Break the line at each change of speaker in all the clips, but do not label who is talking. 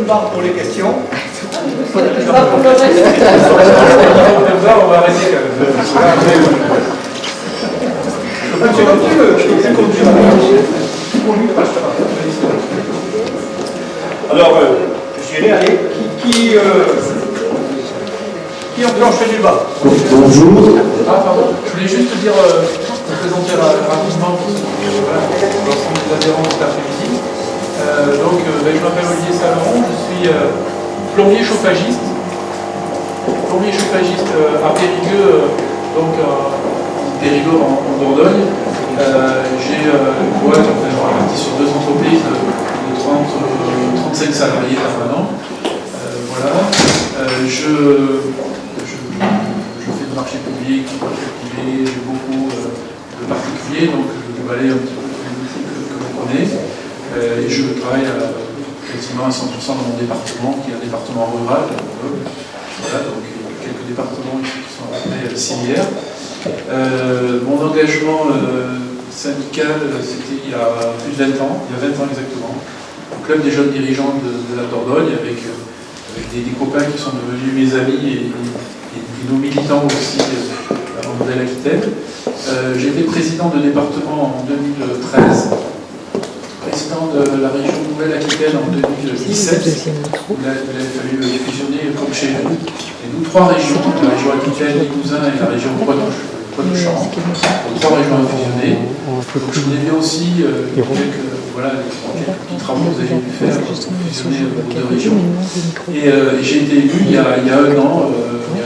bar pour les questions.
Pas pour le reste.
Comme ça, on va arrêter quand même.
C'est comme tu veux. Alors, je dirais, allez, qui enclenche le débat?
Bonjour.
Ah, pardon. Je voulais juste te dire, te présenter rapidement l'ensemble des adhérents de cet après-midi. Je m'appelle Olivier Salomon, je suis plombier chauffagiste. Plombier chauffagiste à Périgueux, Périgueux en Dordogne. J'ai une boîte répartie sur 2 entreprises de 35 salariés permanents. Je fais du marché public, du marché privé, j'ai beaucoup de particuliers, donc je balaye un petit peu tous les outils que vous connaissez. Et je travaille quasiment à 100% dans mon département, qui est un département rural. Voilà, donc il y a quelques départements qui sont appelés similaires. Mon engagement syndical, c'était il y a plus de 20 ans, il y a 20 ans exactement, au club des jeunes dirigeants de la Dordogne, avec des copains qui sont devenus mes amis et nos militants aussi en Nouvelle-Aquitaine. J'ai été président de département en 2013, président de la région Nouvelle-Aquitaine en 2017. Il a fallu fusionner comme chez nous. Et nous, 3 régions, la région Aquitaine, Limousin et la région Poitou-Charentes, 3 régions à fusionner. Donc je voulais bien aussi quelques petits travaux que vous avez pu faire pour fusionner vos 2 régions. Et j'ai été élu il y a 1 an,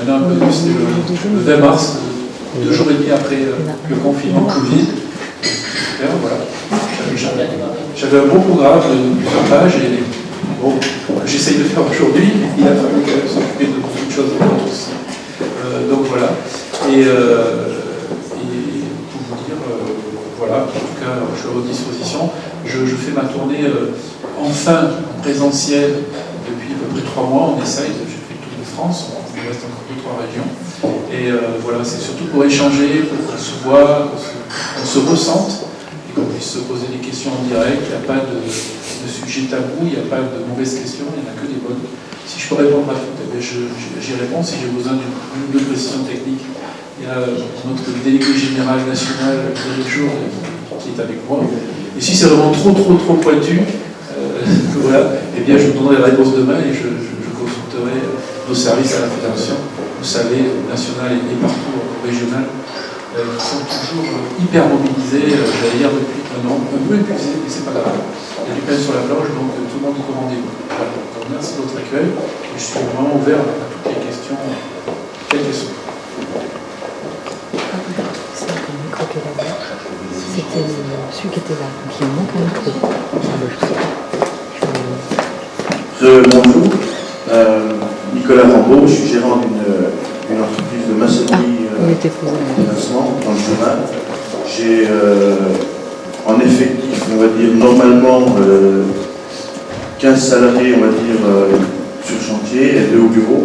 un peu plus, c'était le 20 mars, 2 jours et demi après le confinement Covid. Super, voilà. J'avais un beau programme de plusieurs pages et bon, j'essaye de faire aujourd'hui. Il a fallu quand même s'occuper de beaucoup de choses aussi. Donc voilà. Et pour vous dire, voilà, en tout cas, je suis à votre disposition. Je fais ma tournée enfin en présentiel depuis à peu près 3 mois. On essaye, j'ai fait le tour de France, il reste encore 2-3 régions. Et voilà, c'est surtout pour échanger, pour qu'on se voit, qu'on se ressente, et qu'on puisse se poser des questions en direct. Il n'y a pas de sujet tabou, il n'y a pas de mauvaises questions, il n'y en a que des bonnes. Si je peux répondre à tout, j'y réponds. Si j'ai besoin d'une ou 2 précisions techniques, il y a notre délégué général national, Eric Jour, qui est avec moi. Et si c'est vraiment trop pointu, voilà, eh bien je vous donnerai la réponse demain et je consulterai nos services à la Fédération, vous savez, national et partout régional, qui sont toujours hyper mobilisés, j'allais dire depuis un an, un peu épuisés, mais c'est pas grave. Il y a du pain sur la planche, donc tout le monde est au rendez-vous. Voilà, donc merci de votre accueil, et je suis vraiment ouvert à toutes les questions, quelles qu'elles soient.
C'était celui qui était là, donc il manque un micro.
Bonjour, Nicolas Rambaud, je suis gérant d'une entreprise de maçonnerie financement dans le journal. J'ai en effectif, on va dire, normalement 15 salariés, on va dire, sur chantier et 2 au bureau.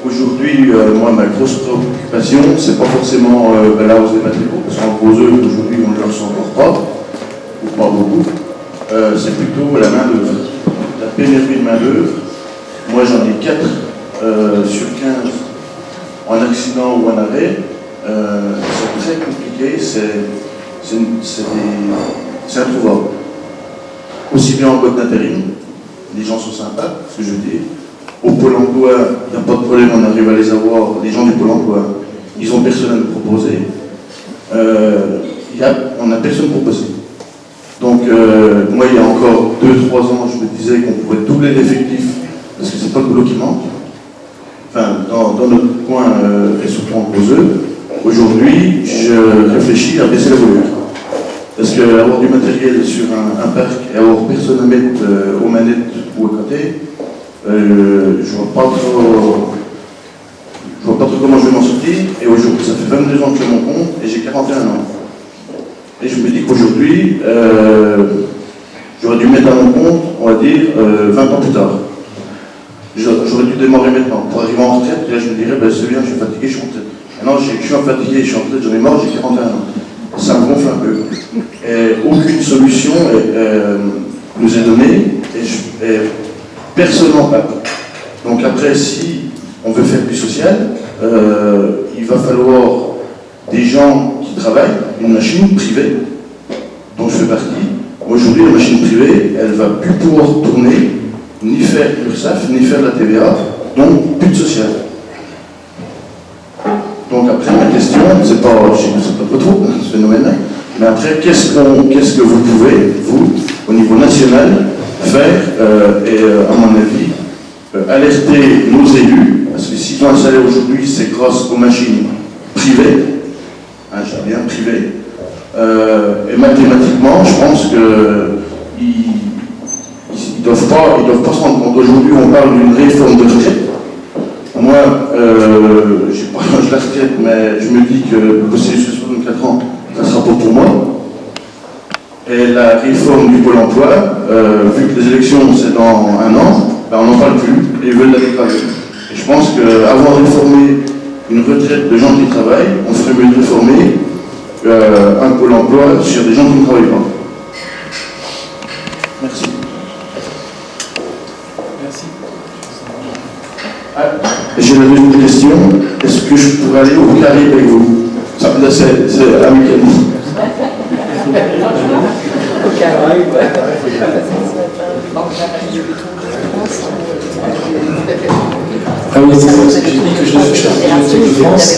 Aujourd'hui, moi, ma grosse préoccupation, c'est pas forcément la hausse des matériaux, parce qu'en gros œuvre, aujourd'hui, on ne le ressent encore pas, ou pas beaucoup. C'est plutôt la main-d'œuvre, la pénurie de main-d'œuvre. Moi, j'en ai 4 sur 15 en accident ou en arrêt. C'est très compliqué, c'est introuvable. Aussi bien en boîte d'intérim, les gens sont sympas, ce que je dis. Au Pôle emploi, il n'y a pas de problème, on arrive à les avoir. Les gens du Pôle emploi, ils ont personne à nous proposer. On n'a personne proposé. Donc, moi, il y a encore 2-3 ans, je me disais qu'on pouvait doubler l'effectif, parce que c'est pas le boulot qui manque. Enfin, dans notre coin, et surtout en gros œuvre. Aujourd'hui, je réfléchis à baisser la voilure. Parce qu'avoir du matériel sur un parc et avoir personne à mettre aux manettes ou à côté, je vois pas trop comment je vais m'en sortir. Et aujourd'hui, ça fait 22 ans que je fais mon compte et j'ai 41 ans. Et je me dis qu'aujourd'hui, j'aurais dû mettre à mon compte, on va dire, 20 ans plus tard. J'aurais dû démarrer maintenant. Pour arriver en retraite, là je me dirais, c'est bien, je suis fatigué, je suis en retraite. Maintenant, je suis fatigué, je suis en retraite, j'en ai marre, j'ai 41 ans. Ça me gonfle un peu. Et aucune solution nous est donnée. Et personne n'en parle. Donc après, si on veut faire du social, il va falloir des gens qui travaillent, une machine privée, dont je fais partie. Aujourd'hui, la machine privée, elle ne va plus pouvoir tourner, ni faire l'URSSAF, ni faire la TVA, donc plus de social. Donc après, ma question, c'est pas trop ce phénomène-là, mais après, qu'est-ce que vous pouvez, vous, au niveau national, faire, et à mon avis, alerter nos élus, parce que s'ils ont un salaire aujourd'hui, c'est grâce aux machines privées, hein, je dis bien privées, et mathématiquement, je pense qu'ils ne doivent pas se rendre compte. Aujourd'hui, on parle d'une réforme de retraite. Moi, je n'ai pas l'âge de la retraite, mais je me dis que bosser jusqu'à 64 ans, ça sera pas pour moi. Et la réforme du Pôle emploi, vu que les élections c'est dans un an, ben on n'en parle plus et ils veulent la dégrader. Et je pense qu'avant de réformer une retraite de gens qui travaillent, on ferait mieux de réformer un Pôle emploi sur des gens qui ne travaillent pas. Merci.
Merci.
J'ai la deuxième question. Est-ce que je pourrais aller au Caraïbes avec vous? Ça, là, c'est amical.
Ah oui, c'est ça. J'ai dit que je fais partie de France.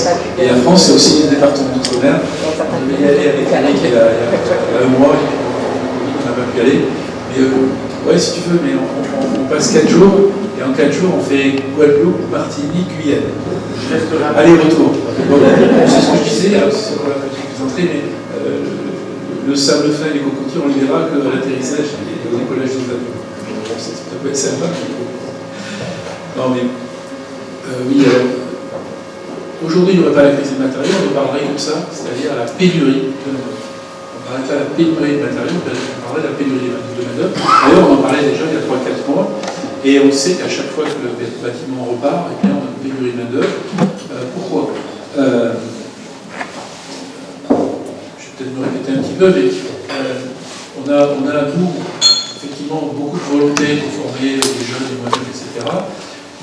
Et la France, c'est aussi le département d'outre-mer. On devait y aller avec Eric il y a un mois, on n'a pas pu y aller. Mais ouais, si tu veux, mais on passe 4 jours, et en 4 jours, on fait Guadeloupe, Martinique, Guyane. Aller-retour. C'est ce que je disais, c'est encore la petite entrée, mais le sable fin et les cocotiers, on les verra qu'à l'atterrissage et au décollage des avions. Ça peut être sympa. Non, mais oui, alors, aujourd'hui, il n'y aurait pas la crise des matériaux, on parlerait comme ça, c'est-à-dire la pénurie de main-d'œuvre. On ne parlerait pas de la pénurie de matériaux, on parlerait de la pénurie de main-d'œuvre. D'ailleurs, on en parlait déjà il y a 3-4 mois, et on sait qu'à chaque fois que le bâtiment repart, eh bien, on a une pénurie de main-d'œuvre. Pourquoi je vais peut-être me répéter un petit peu, mais on a, nous, effectivement, beaucoup de volonté pour former les jeunes, les moins jeunes, etc.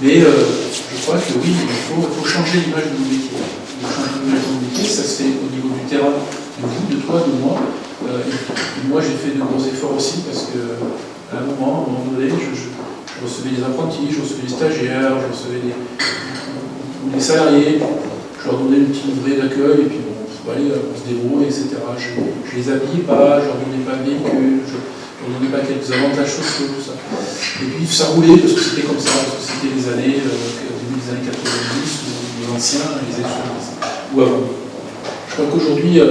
Mais je crois que oui, il faut changer l'image de nos métiers. Il faut changer l'image de nos métiers, ça se fait au niveau du terrain, de vous, de toi, de moi. Et moi, j'ai fait de gros efforts aussi, parce qu'à un moment donné, je recevais des apprentis, je recevais des stagiaires, je recevais des salariés, je leur donnais une petite livrée d'accueil, et puis bon, allez, on se débrouille, etc. Je les habillais pas, je leur donnais pas de véhicule, je leur donnais pas quelques avantages sociaux, tout ça. Et puis ça roulait, parce que c'était comme ça, parce que c'était les années, début des années 90, où les anciens, les ex-services, ou avant. Je crois qu'aujourd'hui,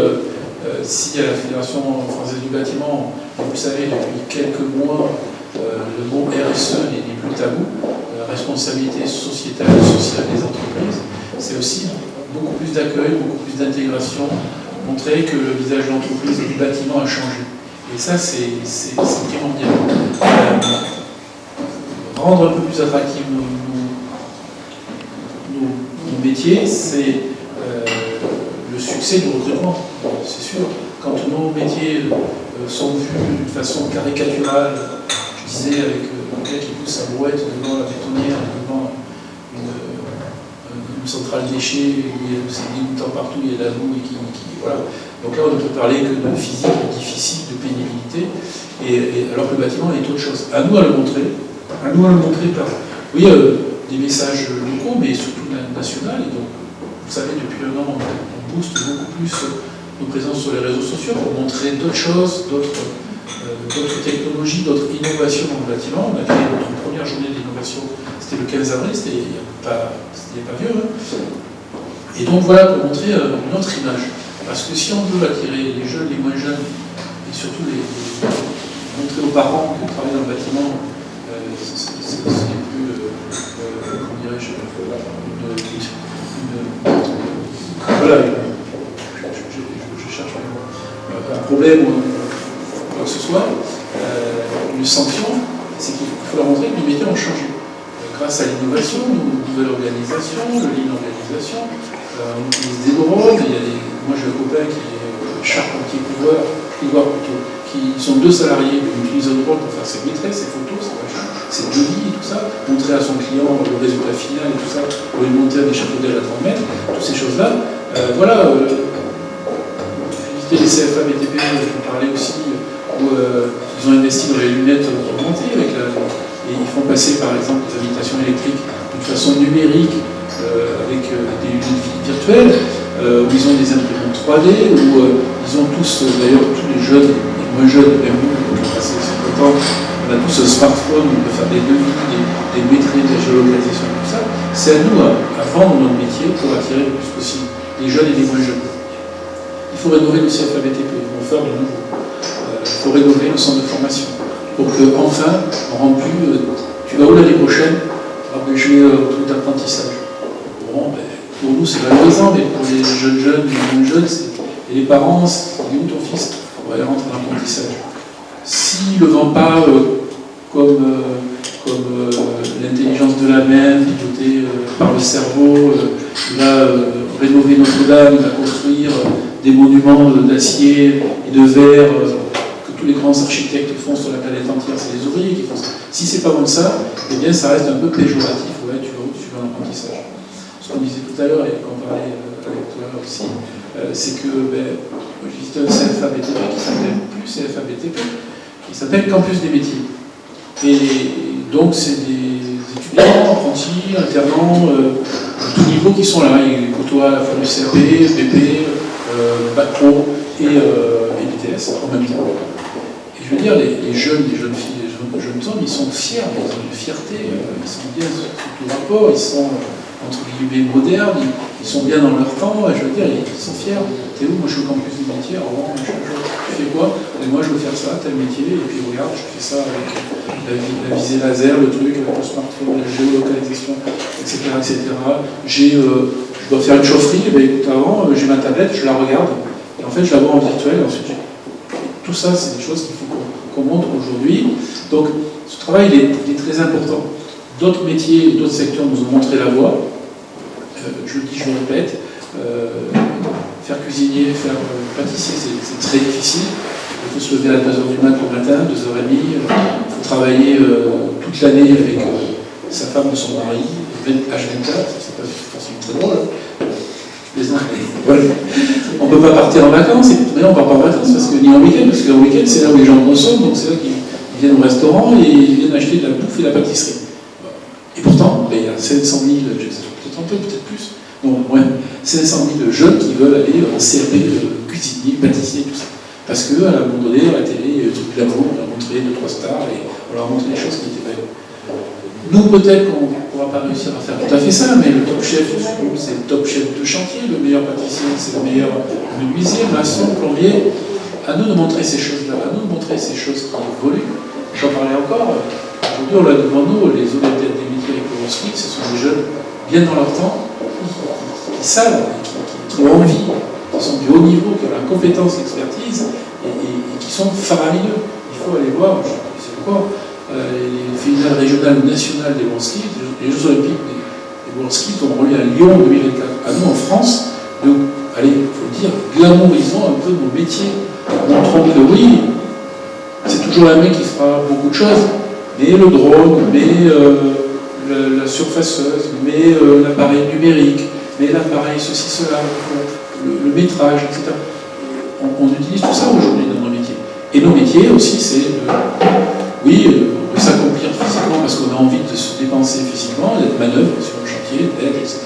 si à la Fédération française du bâtiment, vous savez, depuis quelques mois, le mot RSE n'est plus tabou, responsabilité sociétale et sociale des entreprises, c'est aussi beaucoup plus d'accueil, beaucoup plus d'intégration, montrer que le visage de l'entreprise et du bâtiment a changé. Et ça, c'est primordial. Rendre un peu plus attractifs nos métiers, c'est le succès du recrutement, c'est sûr. Quand nos métiers sont vus d'une façon caricaturale, je disais avec un gars qui pousse sa brouette devant la bétonnière, devant une centrale déchets, où il y a des dégoûtants partout, il y a de la boue, et voilà. Donc là, on ne peut parler que de physique difficile, de pénibilité, et alors que le bâtiment est autre chose. À nous à le montrer par des messages locaux, mais surtout national. Et donc, vous savez, depuis un an, on booste beaucoup plus nos présences sur les réseaux sociaux pour montrer d'autres choses, d'autres technologies, d'autres innovations dans le bâtiment. On a créé notre première journée d'innovation, c'était le 15 avril, c'était il n'y a pas vieux. Hein. Et donc voilà, pour montrer une autre image. Parce que si on veut attirer les jeunes, les moins jeunes, et surtout montrer aux parents que travailler dans le bâtiment, c'est plus, comment dirais-je, voilà, je cherche un problème ou quoi que ce soit, une sanction, c'est qu'il faut leur montrer que les métiers ont changé. Grâce à l'innovation, une nouvelle organisation, le lean organisation, on utilise des drones, moi j'ai un copain qui est charpentier couvreur, voir plutôt, qui sont 2 salariés, qui utilisent le rôle pour faire ses maîtresses, ses photos, ses devis et tout ça, montrer à son client le résultat final et tout ça, pour lui monter un échafaudage à 30 mètres, toutes ces choses-là. Voilà, les CFA BTP, je vous parlais aussi, où ils ont investi dans les lunettes augmentées, et ils font passer par exemple les habitations électriques d'une façon numérique, avec des lunettes virtuelles, où ils ont des imprimantes 3D, où ils ont tous, d'ailleurs tous les jeunes, les moins jeunes, même nous, qui ont passé 50 ans, on a tous un smartphone, on peut faire des devis, des maîtrises, de la géolocalisation, tout ça. C'est à nous à vendre notre métier pour attirer le plus possible les jeunes et les moins jeunes. Il faut rénover le CFA BTP, ils vont faire de nouveau. Il faut rénover le centre de formation pour qu'enfin, on rende plus. Tu vas où l'année prochaine? Je vais au truc d'apprentissage. Bon, pour nous, c'est valorisant, mais pour les jeunes, les moins jeunes, et les parents, il est où ton fils? On va aller rentrer en apprentissage. S'il ne le vend pas comme l'intelligence de la main, pilotée par le cerveau, il va rénover Notre-Dame, il va construire des monuments d'acier et de verre que tous les grands architectes font sur la planète entière, c'est les ouvriers qui font ça. Si c'est pas comme ça, eh bien ça reste un peu péjoratif. Ouais, tu vas où? Tu vas en apprentissage. Ce qu'on disait tout à l'heure et qu'on parlait avec toi aussi, c'est que j'ai un CFA BTP qui s'appelle plus CFA BTP, qui s'appelle Campus des métiers. Et donc c'est des étudiants, apprentis, alternants, de tout niveau qui sont là. Ils côtoient à la fois le CAP, BP, Bac Pro et BTS en même temps. Et je veux dire, les jeunes filles, les jeunes hommes, ils sont fiers, ils ont une fierté, ils sont bien sur tout rapport, ils sont entre guillemets modernes, ils sont bien dans leur temps, je veux dire, ils sont fiers. T'es où? Moi je suis au campus du métier, alors tu fais quoi? Et moi je veux faire ça, tel métier, et puis regarde, je fais ça avec la visée laser, le truc, avec le smartphone, la géolocalisation, etc. Je dois faire une chaufferie, et bien écoute, avant, j'ai ma tablette, je la regarde, et en fait je la vois en virtuel, et ensuite tout ça, c'est des choses qu'il faut qu'on montre aujourd'hui. Donc ce travail il est très important. D'autres métiers, d'autres secteurs nous ont montré la voie. Je le dis, je le répète, faire cuisinier, faire pâtissier, c'est très difficile. Il faut se lever à 2h du matin, 2h30. Il faut travailler toute l'année avec sa femme ou son mari, H24, c'est pas forcément très drôle. Voilà. On ne peut pas partir en vacances, mais on ne part pas en vacances parce que ni en week-end, parce qu'en week-end c'est là où les gens consomment, donc c'est là qu'ils viennent au restaurant et ils viennent acheter de la bouffe et de la pâtisserie. Et pourtant, il y a 500 000, peut-être un peu, peut-être plus, non, ouais, 500 000 jeunes qui veulent aller en CAP, cuisinier, pâtissier, tout ça. Parce qu'à un moment donné, à la télé, il y a tout de l'amour, on leur a montré 2-3 stars et on leur a montré des choses qui étaient belles. Nous, peut-être qu'on ne pourra pas réussir à faire tout à fait ça, mais le top chef, c'est le top chef de chantier, le meilleur pâtissier, c'est le meilleur menuisier, maçon, plombier. À nous de montrer ces choses-là, à nous de montrer ces choses qui évoluent. J'en parlais encore. Aujourd'hui, on l'a devant nous, les honnêtes des métiers avec le World, ce sont des jeunes bien dans leur temps, qui savent, qui ont envie, qui sont du haut niveau, qui ont la compétence, l'expertise, et qui sont faramineux. Il faut aller voir, je sais pas, les finales régionales ou nationales des World Skills, les Jeux Olympiques des World Skills ont relié à Lyon en 2024. À nous, en France, allez, il faut le dire, glamourisons un peu nos métiers. Montrons que oui, c'est toujours la main qui fera beaucoup de choses, mais le drone, mais la surfaceuse, mais l'appareil numérique, mais l'appareil ceci, cela, le métrage, etc. On utilise tout ça aujourd'hui dans nos métiers. Et nos métiers aussi, c'est de s'accomplir physiquement parce qu'on a envie de se dépenser physiquement, d'être manœuvre sur le chantier, d'aide, etc.,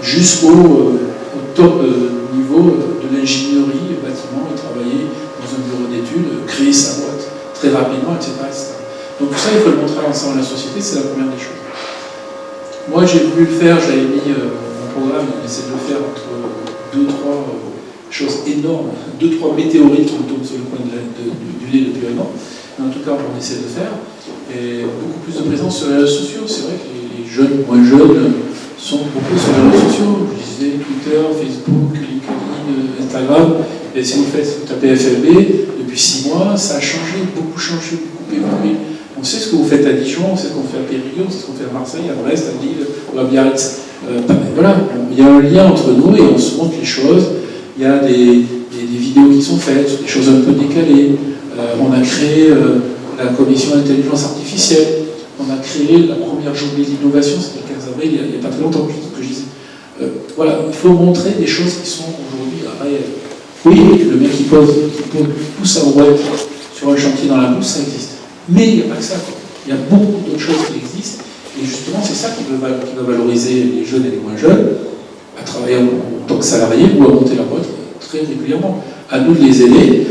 jusqu'au top niveau de l'ingénierie, bâtiment, et travailler dans un bureau d'études, créer sa boîte très rapidement, etc., etc. Donc tout ça, il faut le montrer à l'ensemble de la société, c'est la première des choses. Moi, j'ai voulu le faire, j'avais mis mon programme, on essaie de le faire entre 2-3 choses énormes, 2-3 météorites qui me tombent sur le coin du nez depuis un an. Mais en tout cas, on essaie de le faire. Et beaucoup plus de présence sur les réseaux sociaux. C'est vrai que les jeunes, moins jeunes, sont beaucoup sur les réseaux sociaux. Je disais Twitter, Facebook, LinkedIn, Instagram. Et si vous tapez FLB, depuis 6 mois, ça a changé, beaucoup évolué. On sait ce que vous faites à Dijon, on sait ce qu'on fait à Périgueux, on sait ce qu'on fait à Marseille, à Brest, à Lille, ou à Biarritz. Voilà, il y a un lien entre nous et on se montre les choses. Il y a des des vidéos qui sont faites, sur des choses un peu décalées. On a créé la commission intelligence artificielle. On a créé la première journée d'innovation, c'était le 15 avril, il n'y a pas très longtemps, que je disais. Voilà, il faut montrer des choses qui sont aujourd'hui réelles. Oui, le mec qui pousse un web sur un chantier dans la bourse, ça existe. Mais il n'y a pas que ça. Il y a beaucoup d'autres choses qui existent. Et justement, c'est ça qui va valoriser les jeunes et les moins jeunes, à travailler en tant que salariés ou à monter la boîte très régulièrement. À nous de les aider.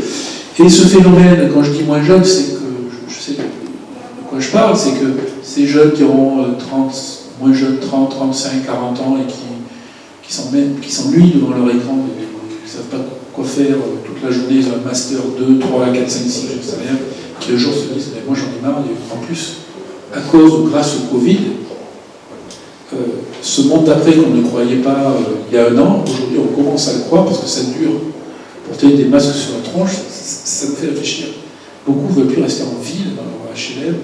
Et ce phénomène, quand je dis moins jeunes, c'est que je sais de quoi je parle, c'est que ces jeunes qui auront moins jeunes, 30, 35, 40 ans et qui s'ennuient devant leur écran, qui ne savent pas quoi faire toute la journée, ils ont un master 2, 3, 4, 5, 6, je ne sais rien, qui un jour se disent, mais moi j'en ai marre, en plus, à cause ou grâce au Covid, ce monde d'après qu'on ne croyait pas il y a un an, aujourd'hui on commence à le croire parce que ça dure. Porter des masques sur la tronche, ça nous fait réfléchir. Beaucoup ne veulent plus rester en ville, dans leur HLM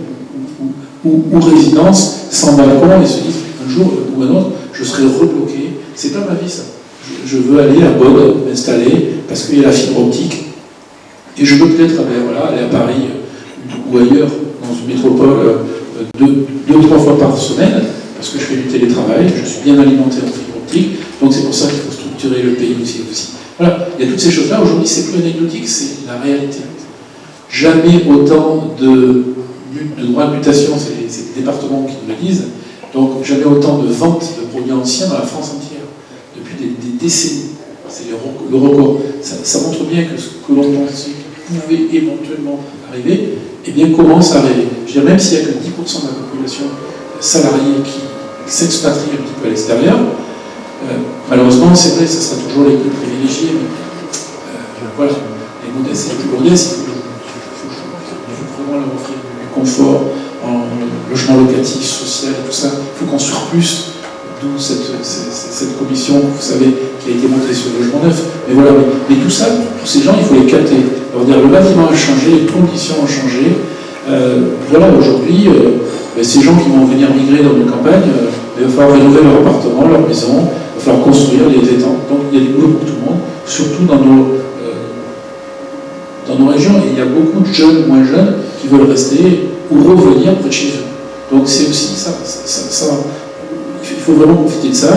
ou résidence, sans balcon, et se disent un jour ou un autre, je serai rebloqué. C'est pas ma vie ça. Je veux aller à Bonn, m'installer, parce qu'il y a la fibre optique. Et je peux peut-être aller à Paris ou ailleurs, dans une métropole, 2-3 fois par semaine, parce que je fais du télétravail, je suis bien alimenté en fibre optique, donc c'est pour ça qu'il faut structurer le pays aussi. Voilà, il y a toutes ces choses-là. Aujourd'hui, c'est plus anecdotique, c'est la réalité. Jamais autant de droits de mutation, c'est les départements qui nous le disent, donc jamais autant de ventes de produits anciens dans la France entière, depuis des décennies. C'est le record. Ça montre bien que ce que l'on pensait pouvait éventuellement arriver, eh bien, commence à arriver. Je veux dire, même s'il n'y a que 10% de la population salariée qui s'expatrie un petit peu à l'extérieur, malheureusement, c'est vrai, ce sera toujours les plus privilégiés, mais voilà, les modestes et les plus modestes, il faut vraiment leur offrir du confort, en logement locatif, social et tout ça. Il faut construire plus, d'où cette commission, vous savez, qui a été montée sur le logement neuf. Mais voilà, mais tout ça, tous ces gens, il faut les capter. Leur dire, le bâtiment a changé, les conditions ont changé. Voilà, aujourd'hui, ces gens qui vont venir migrer dans nos campagnes, il va falloir rénover leur appartement, leur maison, il va falloir construire, les étendre. Donc il y a des boulots pour tout le monde, surtout dans nos régions. Et il y a beaucoup de jeunes, moins jeunes, qui veulent rester ou revenir près de chez eux. Donc c'est aussi ça, il faut vraiment profiter de ça.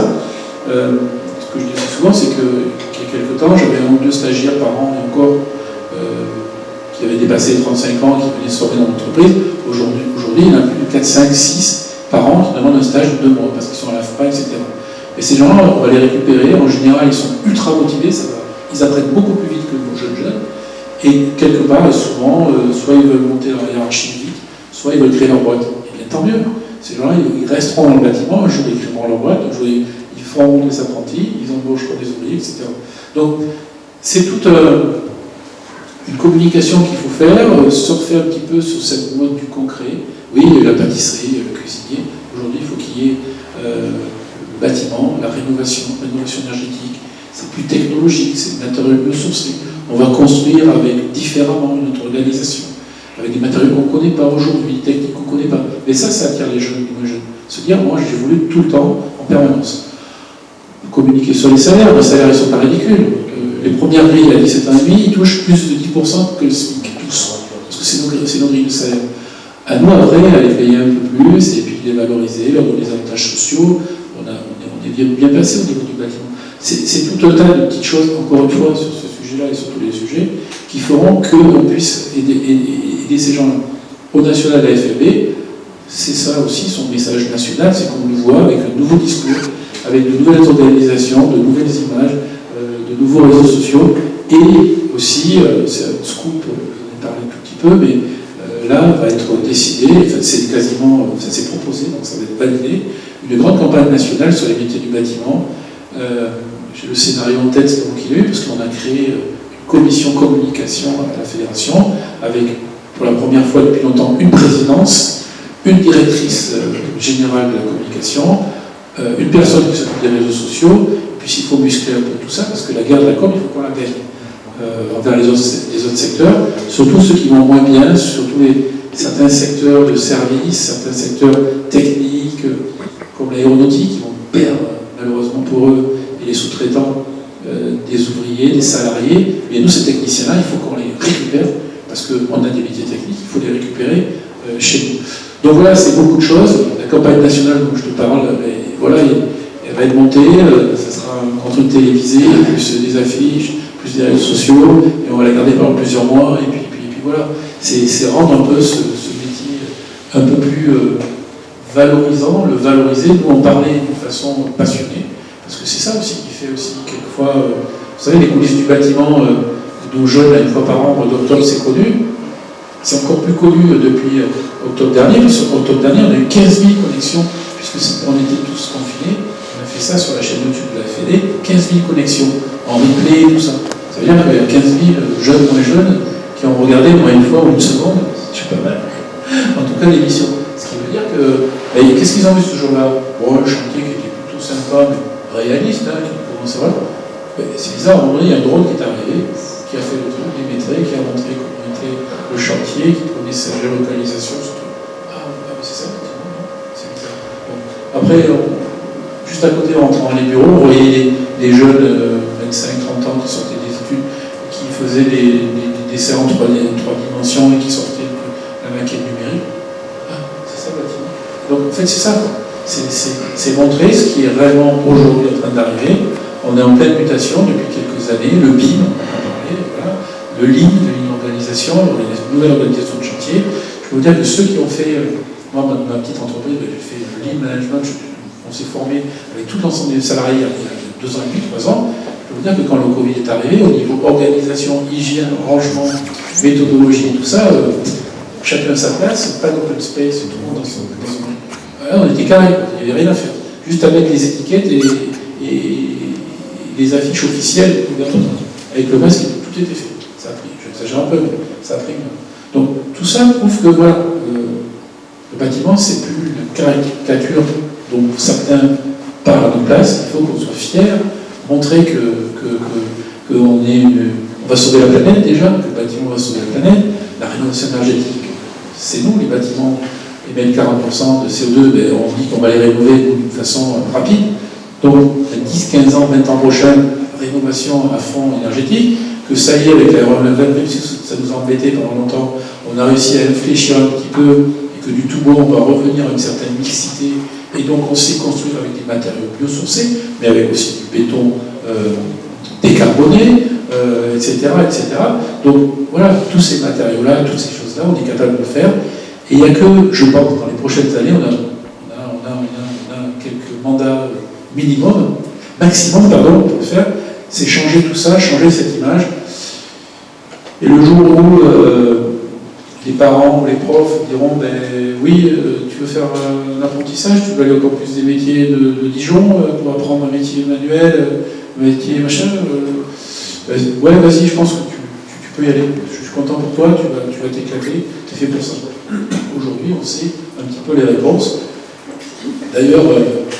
Ce que je dis souvent, c'est qu'il y a quelques temps, j'avais 1 ou 2 stagiaires par an, et encore, qui avaient dépassé les 35 ans, qui venaient se former dans l'entreprise. Aujourd'hui, il y en a plus de 4, 5, 6 par an qui demandent un stage de 2 mois parce qu'ils sont à la FPA, etc. Et ces gens-là, on va les récupérer. En général, ils sont ultra motivés, ils apprennent beaucoup plus vite que nos jeunes. Et quelque part, et souvent, soit ils veulent monter dans la hiérarchie vite, soit ils veulent créer leur boîte. Et bien, tant mieux. Ces gens-là, ils resteront dans le bâtiment, un jour ils créeront leur boîte, un jour ils feront des apprentis, ils embaucheront des ouvriers, etc. Donc, c'est toute une communication qu'il faut faire, surfer un petit peu sur cette mode du concret. Oui, il y a la pâtisserie, le cuisinier. Aujourd'hui, il faut qu'il y ait le bâtiment, la rénovation énergétique. C'est plus technologique, c'est des matériaux mieux sourcés. On va construire avec différemment notre organisation, avec des matériaux qu'on ne connaît pas aujourd'hui, des techniques qu'on ne connaît pas. Mais ça attire les jeunes, les moins jeunes. Se dire, moi, j'ai voulu tout le temps, en permanence. Communiquer sur les salaires ils ne sont pas ridicules. Les premières grilles à 17 ans et demi, ils touchent plus de 10% que le SMIC, tous. Parce que c'est nos grilles de salaire. À nous, après, à les payer un peu plus, et puis les valoriser, leur donner des avantages sociaux. On est bien placé au niveau du bâtiment. C'est tout un tas de petites choses, encore une fois, sur ce sujet-là et sur tous les sujets, qui feront qu'on puisse aider ces gens-là. Au national, la FFB, c'est ça aussi son message national, c'est qu'on le voit avec un nouveau discours, avec de nouvelles organisations, de nouvelles images, de nouveaux réseaux sociaux, et aussi, c'est un scoop, j'en ai parlé un tout petit peu, mais là va être décidé, enfin, c'est quasiment, ça s'est proposé, donc ça va être validé, une grande campagne nationale sur les métiers du bâtiment. J'ai le scénario en tête, c'est moi qui l'ai eu, parce qu'on a créé une commission communication à la fédération, avec pour la première fois depuis longtemps une présidence, une directrice générale de la communication, une personne qui s'occupe des réseaux sociaux, puis s'il faut muscler un peu tout ça, parce que la guerre de la com, il faut qu'on la gagne envers les autres secteurs, surtout ceux qui vont moins bien, surtout certains secteurs de services, certains secteurs techniques, comme l'aéronautique, qui vont perdre malheureusement pour eux, et les sous-traitants des ouvriers, des salariés. Et nous, ces techniciens-là, il faut qu'on les récupère, parce qu'on a des métiers techniques, il faut les récupérer chez nous. Donc voilà, c'est beaucoup de choses. La campagne nationale dont je te parle, voilà, elle va être montée, ça sera un contenu télévisé, plus des affiches, plus des réseaux sociaux, et on va la garder pendant plusieurs mois, et puis voilà. C'est rendre un peu ce métier un peu plus valorisant, le valoriser, nous en parler de façon passionnée, parce que c'est ça aussi qui fait aussi quelquefois, vous savez, les coulisses du bâtiment, nos jeunes, une fois par an, au mois d'octobre, c'est connu. C'est encore plus connu depuis octobre dernier, parce qu'en octobre dernier, on a eu 15 000 connexions, puisqu'on était tous confinés. On a fait ça sur la chaîne YouTube de la Fédé, 15 000 connexions, en replay, tout ça. Ça veut dire qu'il y a 15 000 jeunes, moins jeunes, qui ont regardé au moins une fois ou une seconde, c'est pas mal, en tout cas l'émission. Ce qui veut dire que, qu'est-ce qu'ils ont vu ce jour-là? Bon, le chantier qui était plutôt sympa, mais réaliste, hein, qui commençait, voilà. C'est bizarre, à un moment donné, il y a un drone qui est arrivé, qui a fait le truc, démétré, qui a montré comment était le chantier, qui prenait sa géolocalisation, surtout. Ah, c'est ça, effectivement, c'est bizarre. Bon. Après, juste à côté, en rentrant dans les bureaux, on voyait des jeunes, 25-30 ans, qui sortaient des études, qui faisaient des dessins en 3 dimensions et qui sortaient la maquette numérique. Ah, c'est ça le bâtiment. Donc, en fait, c'est ça. C'est montrer ce qui est réellement aujourd'hui en train d'arriver. On est en pleine mutation depuis quelques années. Le BIM, on en a parlé, voilà. Le Lean, l'organisation, une nouvelle organisation de chantier. Je peux vous dire que ceux qui ont fait, moi, ma petite entreprise, j'ai fait le Lean Management, on s'est formé avec tout l'ensemble des salariés il y a 2 ans et demi, 3 ans. Je peux vous dire que quand le Covid est arrivé, au niveau organisation, hygiène, rangement, méthodologie, tout ça, chacun à sa place, pas d'open space, tout le monde dans son. Voilà, on était carré, il n'y avait rien à faire. Juste à mettre les étiquettes et les affiches officielles, avec le masque, tout était fait. Ça a pris, j'exagère un peu, mais ça a pris. Donc tout ça prouve que voilà, le bâtiment, c'est plus une caricature dont certains parlent à nos places. Il faut qu'on soit fiers, montrer qu'on va sauver la planète déjà, que le bâtiment va sauver la planète. La rénovation énergétique, c'est nous, les bâtiments émettent 40% de CO2, on dit qu'on va les rénover d'une façon rapide. Donc, 10, 15 ans, 20 ans prochains, rénovation à fond énergétique, que ça y est, avec la même si ça nous a embêté pendant longtemps, on a réussi à infléchir un petit peu, et que du tout bon, on va revenir à une certaine mixité, et donc on sait construire avec des matériaux biosourcés, mais avec aussi du béton décarboné, etc., etc. Donc, voilà, tous ces matériaux-là, toutes ces choses-là, on est capable de le faire, et il n'y a que, je pense, dans les prochaines années, on a quelques mandats maximum, pardon, on peut le faire, c'est changer tout ça, changer cette image. Et le jour où les parents ou les profs diront, oui, tu veux faire un apprentissage, tu veux aller au campus des métiers de Dijon pour apprendre un métier manuel, un métier machin, ouais, vas-y, je pense que tu peux y aller. Je suis content pour toi, tu vas t'éclater, tu es fait pour ça. Aujourd'hui, on sait un petit peu les réponses. D'ailleurs,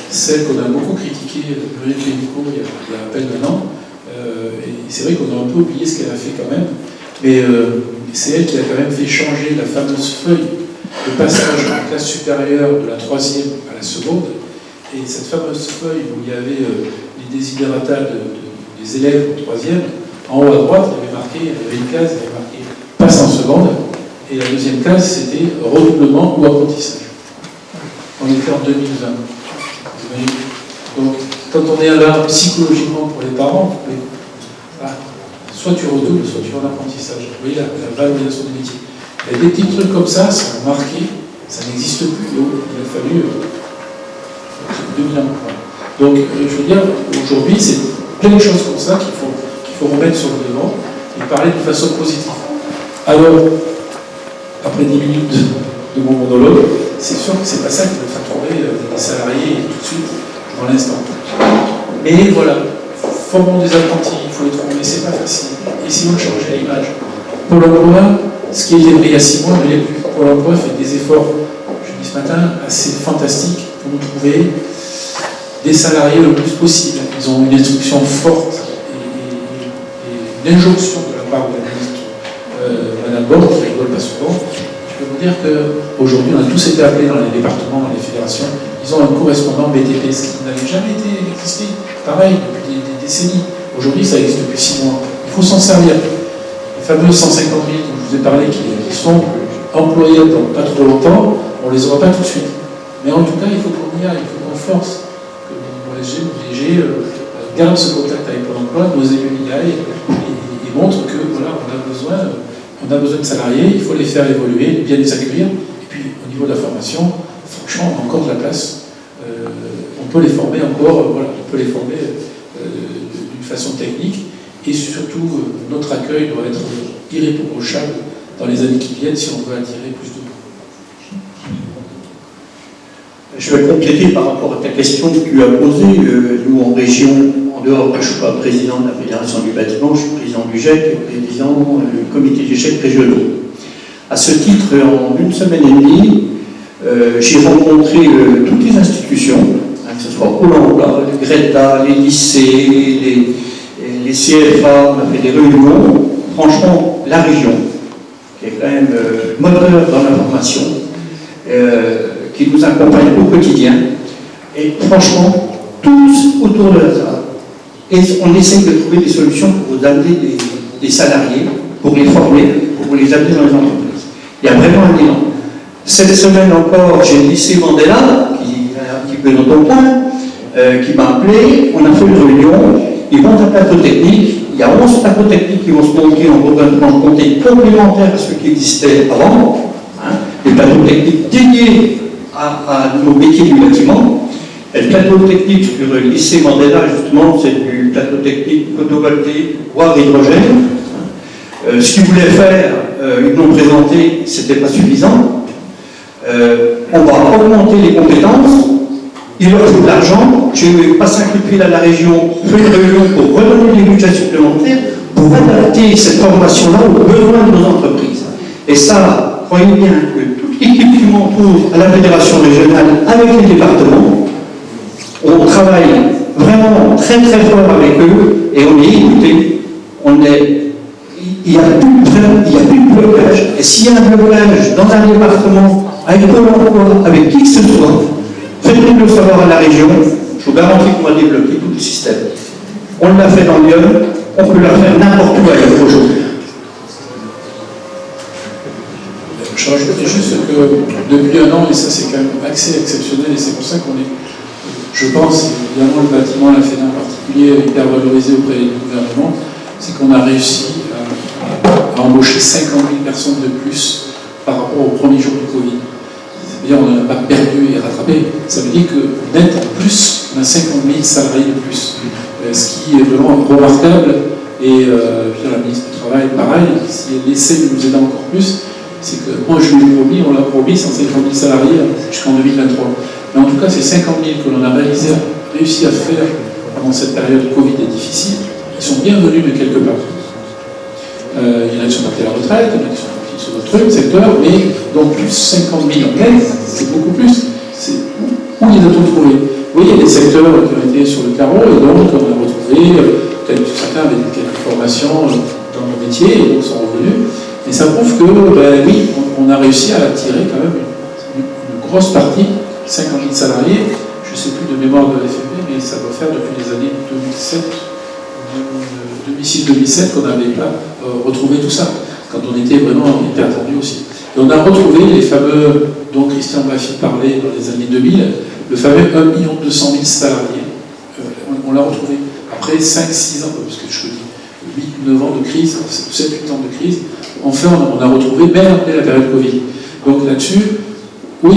celle qu'on a beaucoup critiquée, Muriel Pénicaud, il y a à peine un an, et c'est vrai qu'on a un peu oublié ce qu'elle a fait quand même, mais c'est elle qui a quand même fait changer la fameuse feuille de passage en classe supérieure de la 3e à la seconde, et cette fameuse feuille où il y avait les desiderata des élèves en 3e, en haut à droite, il y avait une case, il y avait marqué passe en seconde, et la deuxième case, c'était redoublement ou apprentissage. On était en 2020. Donc, quand on est là psychologiquement pour les parents, soit tu redoubles, soit tu vas en apprentissage. Vous voyez la valorisation des métiers. Il y a des petits trucs comme ça sont marqués, ça n'existe plus. Donc, il a fallu 2000 ans. Donc, je veux dire, aujourd'hui, c'est plein de choses comme ça qu'il faut remettre sur le devant et parler de façon positive. Alors, après 10 minutes de mon monologue, c'est sûr que c'est pas ça qui va faire trouver des salariés tout de suite dans l'instant. Mais voilà, formons des apprentis, il faut les trouver, c'est pas facile. Essayons de changer l'image. Pour l'emploi, ce qui était vrai il y a 6 mois, mais pour l'emploi fait des efforts, je dis ce matin, assez fantastiques pour nous trouver des salariés le plus possible. Ils ont une instruction forte et une injonction de la part de la ministre Madame Borne, qui rigole pas souvent. Je peux vous dire qu'aujourd'hui, on a tous été appelés dans les départements, dans les fédérations. Ils ont un correspondant BTP, ce qui n'avait jamais existé, pareil, depuis des décennies. Aujourd'hui, ça existe depuis 6 mois. Il faut s'en servir. Les fameux 150 000 dont je vous ai parlé, qui sont employés dans pas trop longtemps, on ne les aura pas tout de suite. Mais en tout cas, il faut qu'on y aille, il faut qu'on force, que l'OSG, le DG, garde ce contact avec Pôle emploi, nos élus y aillent et montrent que voilà, on a besoin de salariés, il faut les faire évoluer, bien les accueillir. Et puis au niveau de la formation, franchement, on a encore de la place. On peut les former encore, voilà, on peut les former d'une façon technique. Et surtout, notre accueil doit être irréprochable dans les années qui viennent si on veut attirer plus de monde.
Je vais compléter par rapport à ta question que tu as posée. Nous, en région, en dehors, je ne suis pas président de la Fédération du bâtiment, je suis président du GEC et président du comité d'échecs régionaux. À ce titre, en une semaine et demie, j'ai rencontré toutes les institutions, que ce soit Pôle emploi, le Greta, les lycées, les CFA, on a fait des réunions. Franchement, la région, qui est quand même moteur dans la formation, qui nous accompagne au quotidien, et franchement, tous autour de la table. Et on essaie de trouver des solutions pour vous amener des salariés, pour les former, pour les amener dans les entreprises. Il y a vraiment un élan. Cette semaine encore, j'ai le lycée Mandela, qui est un petit peu dans ton coin, qui m'a appelé, on a fait une réunion, ils montent un plateau technique, il y a 11 plateaux techniques qui vont se monter en Bourgogne-Franche-Comté complémentaires à ceux qui existaient avant, des plateaux techniques dédiés à nos métiers du bâtiment. Et le plateau technique sur le lycée Mandela, justement, c'est du plateau technique photovoltaïque, voire hydrogène. Ce qu'ils voulaient faire, ils l'ont présenté, ce n'était pas suffisant. On va augmenter les compétences, il leur faut de l'argent. J'ai passé un coup de fil à la région, fait une réunion pour redonner des budgets supplémentaires pour adapter cette formation-là aux besoins de nos entreprises. Et ça, croyez bien que toute l'équipe qui m'entoure à la fédération régionale avec les départements, on travaille vraiment très très fort avec eux et on est écouté. Il n'y a plus de blocage. Et s'il y a un blocage dans un département, avec Pôle emploi, avec qui que ce soit, faites-nous le savoir à la région, je vous garantis qu'on va débloquer tout le système. On l'a fait dans Lyon, on peut le faire n'importe où ailleurs aujourd'hui.
Je rajouterais juste que depuis un an, et ça c'est quand même assez exceptionnel, et c'est pour ça qu'on est, je pense, évidemment le bâtiment, la FEDA en particulier, hyper valorisé auprès du gouvernement, c'est qu'on a réussi à embaucher 50 000 personnes de plus par rapport au premier jour du Covid. C'est-à-dire on n'a pas perdu et rattrapé. Ça veut dire que net en plus, on a 50 000 salariés de plus. Ce qui est vraiment remarquable. Et la ministre du Travail, pareil, si elle essaie de nous aider encore plus, c'est que moi je lui ai promis, on l'a promis, 150 000 salariés jusqu'en 2023. Mais en tout cas, ces 50 000 que l'on a réussi à faire pendant cette période Covid et difficile, ils sont bienvenus de quelque part. Il y en a qui sont partis à la retraite, il y en a qui sont partis sur d'autres secteurs, mais donc plus 50 000 en net, c'est beaucoup plus. Où les a-t-on trouvés? Oui, il y a des secteurs qui ont été sur le carreau, et donc on a retrouvé, certains avaient quelques formations dans le métier, et donc sont revenus. Et ça prouve que, oui, on a réussi à attirer quand même une grosse partie, 50 000 salariés, je ne sais plus de mémoire de l'FMB, mais ça doit faire depuis les années 2006-2007 qu'on n'avait pas retrouvé tout ça, quand on était vraiment hyper attendu aussi. Et on a retrouvé les fameux, dont Christian Baffy parlait dans les années 2000, le fameux 1 200 000 salariés. On l'a retrouvé après 5-6 ans, parce que je dis 8-9 ans de crise, 7-8 ans de crise. Enfin, on a retrouvé, même après la période Covid. Donc là-dessus, oui,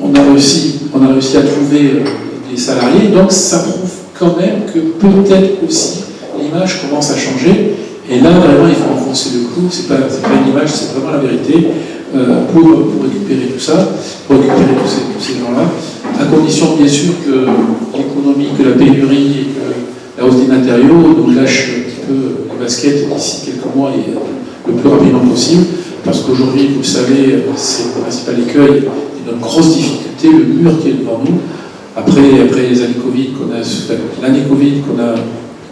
on a réussi à trouver des salariés, donc ça prouve quand même que peut-être aussi l'image commence à changer. Et là, vraiment, il faut enfoncer le clou. C'est pas une image, c'est vraiment la vérité pour récupérer tout ça, pour récupérer tous ces gens-là, à condition, bien sûr, que l'économie, que la pénurie et que la hausse des matériaux nous lâche un petit peu les baskets d'ici quelques mois et le plus rapidement possible. Parce qu'aujourd'hui, vous le savez, c'est le principal écueil et notre grosse difficulté, le mur qui est devant nous. Après les années Covid, l'année Covid qu'on a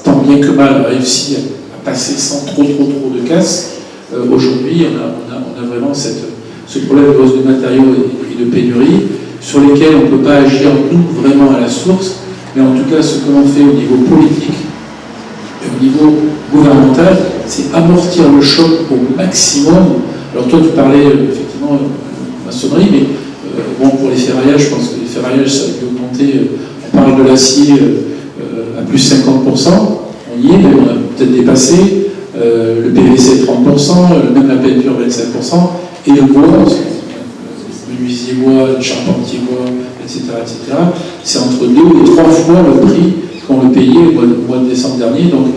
tant bien que mal réussi à passer sans trop de casse, aujourd'hui, on a vraiment ce problème de hausse de matériaux et de pénurie, sur lesquels on ne peut pas agir, nous, vraiment à la source, mais en tout cas, ce que l'on fait au niveau politique, Et au niveau gouvernemental, c'est amortir le choc au maximum. Alors toi, tu parlais effectivement de maçonnerie, mais bon, pour les ferraillages, je pense que les ferraillages, ça a dû augmenter. On parle de l'acier à plus 50%, on y est, mais on a peut-être dépassé. Le PVC 30%, même la peinture 25%, et le bois, le menuisier bois, le charpentier bois, etc., c'est entre 2 et 3 fois le prix qu'on le payait au mois de décembre dernier. Donc,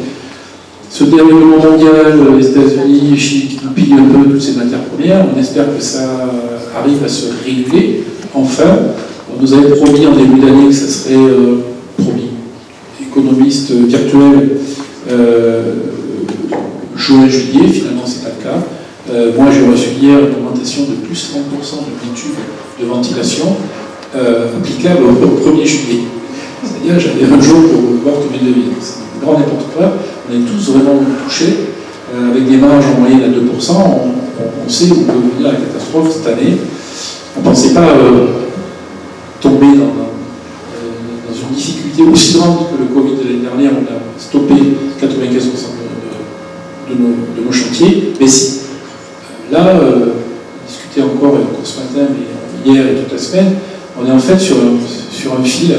ce dérèglement mondial, les États-Unis, Chine, qui nous pillent un peu toutes ces matières premières, on espère que ça arrive à se réguler. Enfin, on nous avait promis en début d'année que ça serait promis, économiste virtuel, juin-juillet, finalement c'est pas le cas. Moi j'ai reçu hier une augmentation de plus 30% de tubes de ventilation applicable au 1er juillet. C'est-à-dire j'avais un jour pour voir tous mes devis. C'est grand n'importe quoi. On est tous vraiment touchés, avec des marges en moyenne à 2%. On sait où peut venir la catastrophe cette année. On ne pensait pas tomber dans une difficulté aussi grande que le Covid de l'année dernière. On a stoppé 95% de nos chantiers, mais si. Là, on discutait encore ce matin, mais hier et toute la semaine, on est en fait sur un fil,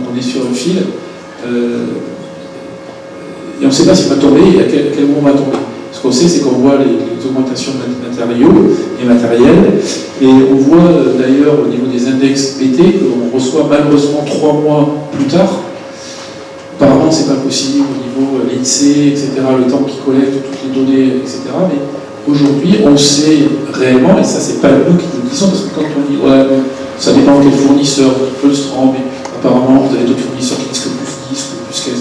on est sur un fil, et on ne sait pas s'il va tomber et à quel moment on va tomber. Ce qu'on sait, c'est qu'on voit les augmentations de matériaux et matériels, et on voit d'ailleurs au niveau des index BT qu'on reçoit malheureusement 3 mois plus tard. Apparemment, c'est pas possible au niveau l'INSEE, etc., le temps qu'ils collectent toutes les données, etc. Mais aujourd'hui, on sait réellement, et ça, c'est pas nous qui nous disons, parce que quand on dit, ouais, ça dépend quel fournisseur, peut se rendre, mais apparemment, vous avez d'autres fournisseurs qui disent que plus 10 ou plus 15.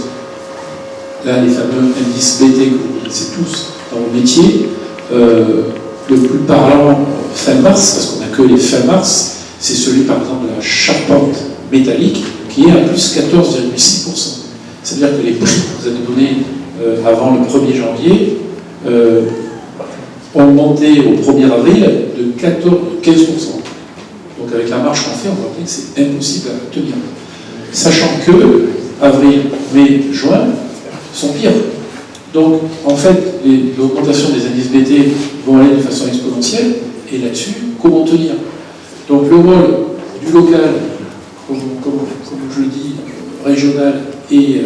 Là, les fameux indices BT que vous connaissez tous dans vos métiers, le plus parlant fin mars, parce qu'on n'a que les fin mars, c'est celui, par exemple, de la charpente métallique, qui est à plus 14,6%. C'est-à-dire que les prix que vous avez donnés avant le 1er janvier ont augmenté au 1er avril de 15%. Donc avec la marge qu'on fait, on voit bien que c'est impossible à tenir. Sachant que avril, mai, juin sont pires. Donc en fait, l'augmentation des indices BT vont aller de façon exponentielle, et là-dessus, comment tenir? Donc le rôle du local, comme je le dis, régional et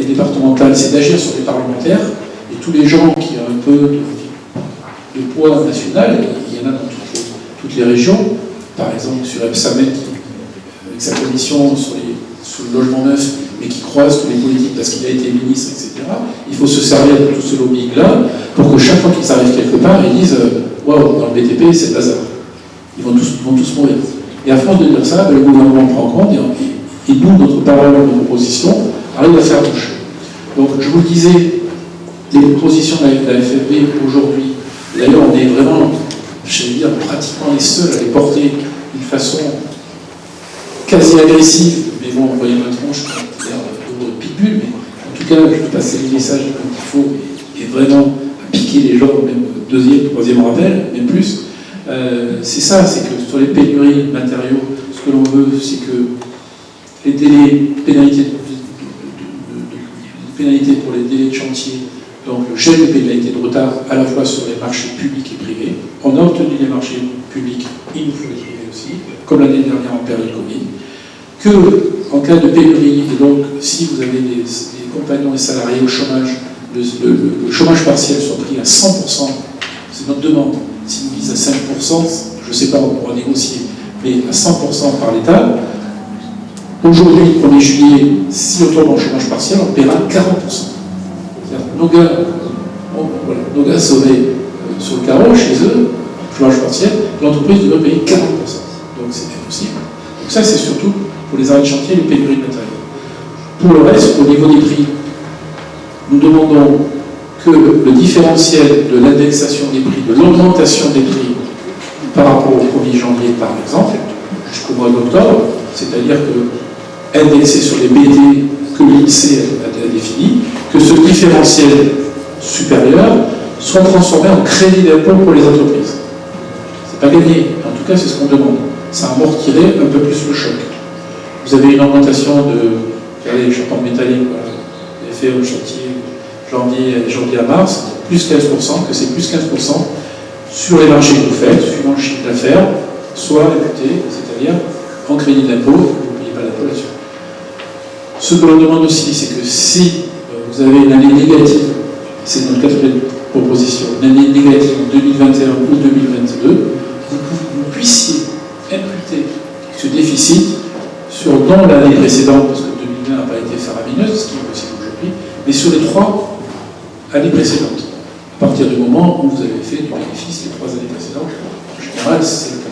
départemental, c'est d'agir sur les parlementaires, et tous les gens qui ont un peu de poids national, il y en a dans toutes les régions, par exemple sur Epsamet, avec sa commission sur le logement neuf, mais qui croise tous les politiques parce qu'il a été ministre, etc. Il faut se servir de tout ce lobbying-là pour que chaque fois qu'ils arrivent quelque part, ils disent « Waouh, dans le BTP, c'est le bazar. » Ils vont tous mourir. Et à force de dire ça, le gouvernement prend en compte, et nous, notre parole, notre proposition, arrive à faire bouche. Donc, je vous le disais, les propositions de la FFB aujourd'hui, d'ailleurs, on est vraiment, je vais dire, pratiquement les seuls à les porter d'une façon quasi agressive, mais bon, vous voyez ma tronche, de pitbull, mais en tout cas, je vais passer les messages comme il faut, et vraiment à piquer les gens, même deuxième, troisième rappel, même plus. C'est ça, c'est que sur les pénuries de matériaux, ce que l'on veut, c'est que les délais, pénalités pour les délais de chantier, donc le gel de pénalités de retard à la fois sur les marchés publics et privés. On a obtenu les marchés publics, il nous faut les privés aussi, comme l'année dernière en période Covid. Que, en cas de pénurie, et donc si vous avez des compagnons et salariés au chômage, le chômage partiel soit pris à 100%, c'est notre demande. S'il nous vise à 5%, je ne sais pas, on pourra négocier, mais à 100% par l'État. Aujourd'hui, 1er juillet, si on tombe en chômage partiel, on paiera 40%. Nos gars seraient sur le carreau, chez eux, chômage partiel, l'entreprise devrait payer 40%. Donc c'est impossible. Donc ça, c'est surtout pour les arrêts de chantier et les pénuries de matériel. Pour le reste, au niveau des prix, nous demandons que le différentiel de l'indexation des prix, de l'augmentation des prix par rapport au 1er janvier, par exemple, jusqu'au mois d'octobre, c'est-à-dire que indexé sur les BT que l'INSEE a défini, que ce différentiel supérieur soit transformé en crédit d'impôt pour les entreprises. C'est pas gagné, en tout cas c'est ce qu'on demande. Ça amortirait un peu plus le choc. Vous avez une augmentation de, regardez, les charpentes métalliques, voilà, vous avez fait un chantier janvier à mars, plus 15%, que c'est plus 15% sur les marchés que vous faites, suivant le chiffre d'affaires, soit réputé, c'est-à-dire en crédit d'impôt, vous ne payez pas d'impôt là-dessus. Ce que l'on demande aussi, c'est que si vous avez une année négative, c'est notre quatrième proposition, une année négative en 2021 ou 2022, vous puissiez imputer ce déficit sur non l'année précédente, parce que 2020 n'a pas été faramineuse, ce qui est possible aujourd'hui, mais sur les 3 années précédentes. À partir du moment où vous avez fait du bénéfice les 3 années précédentes, en général, c'est le cas.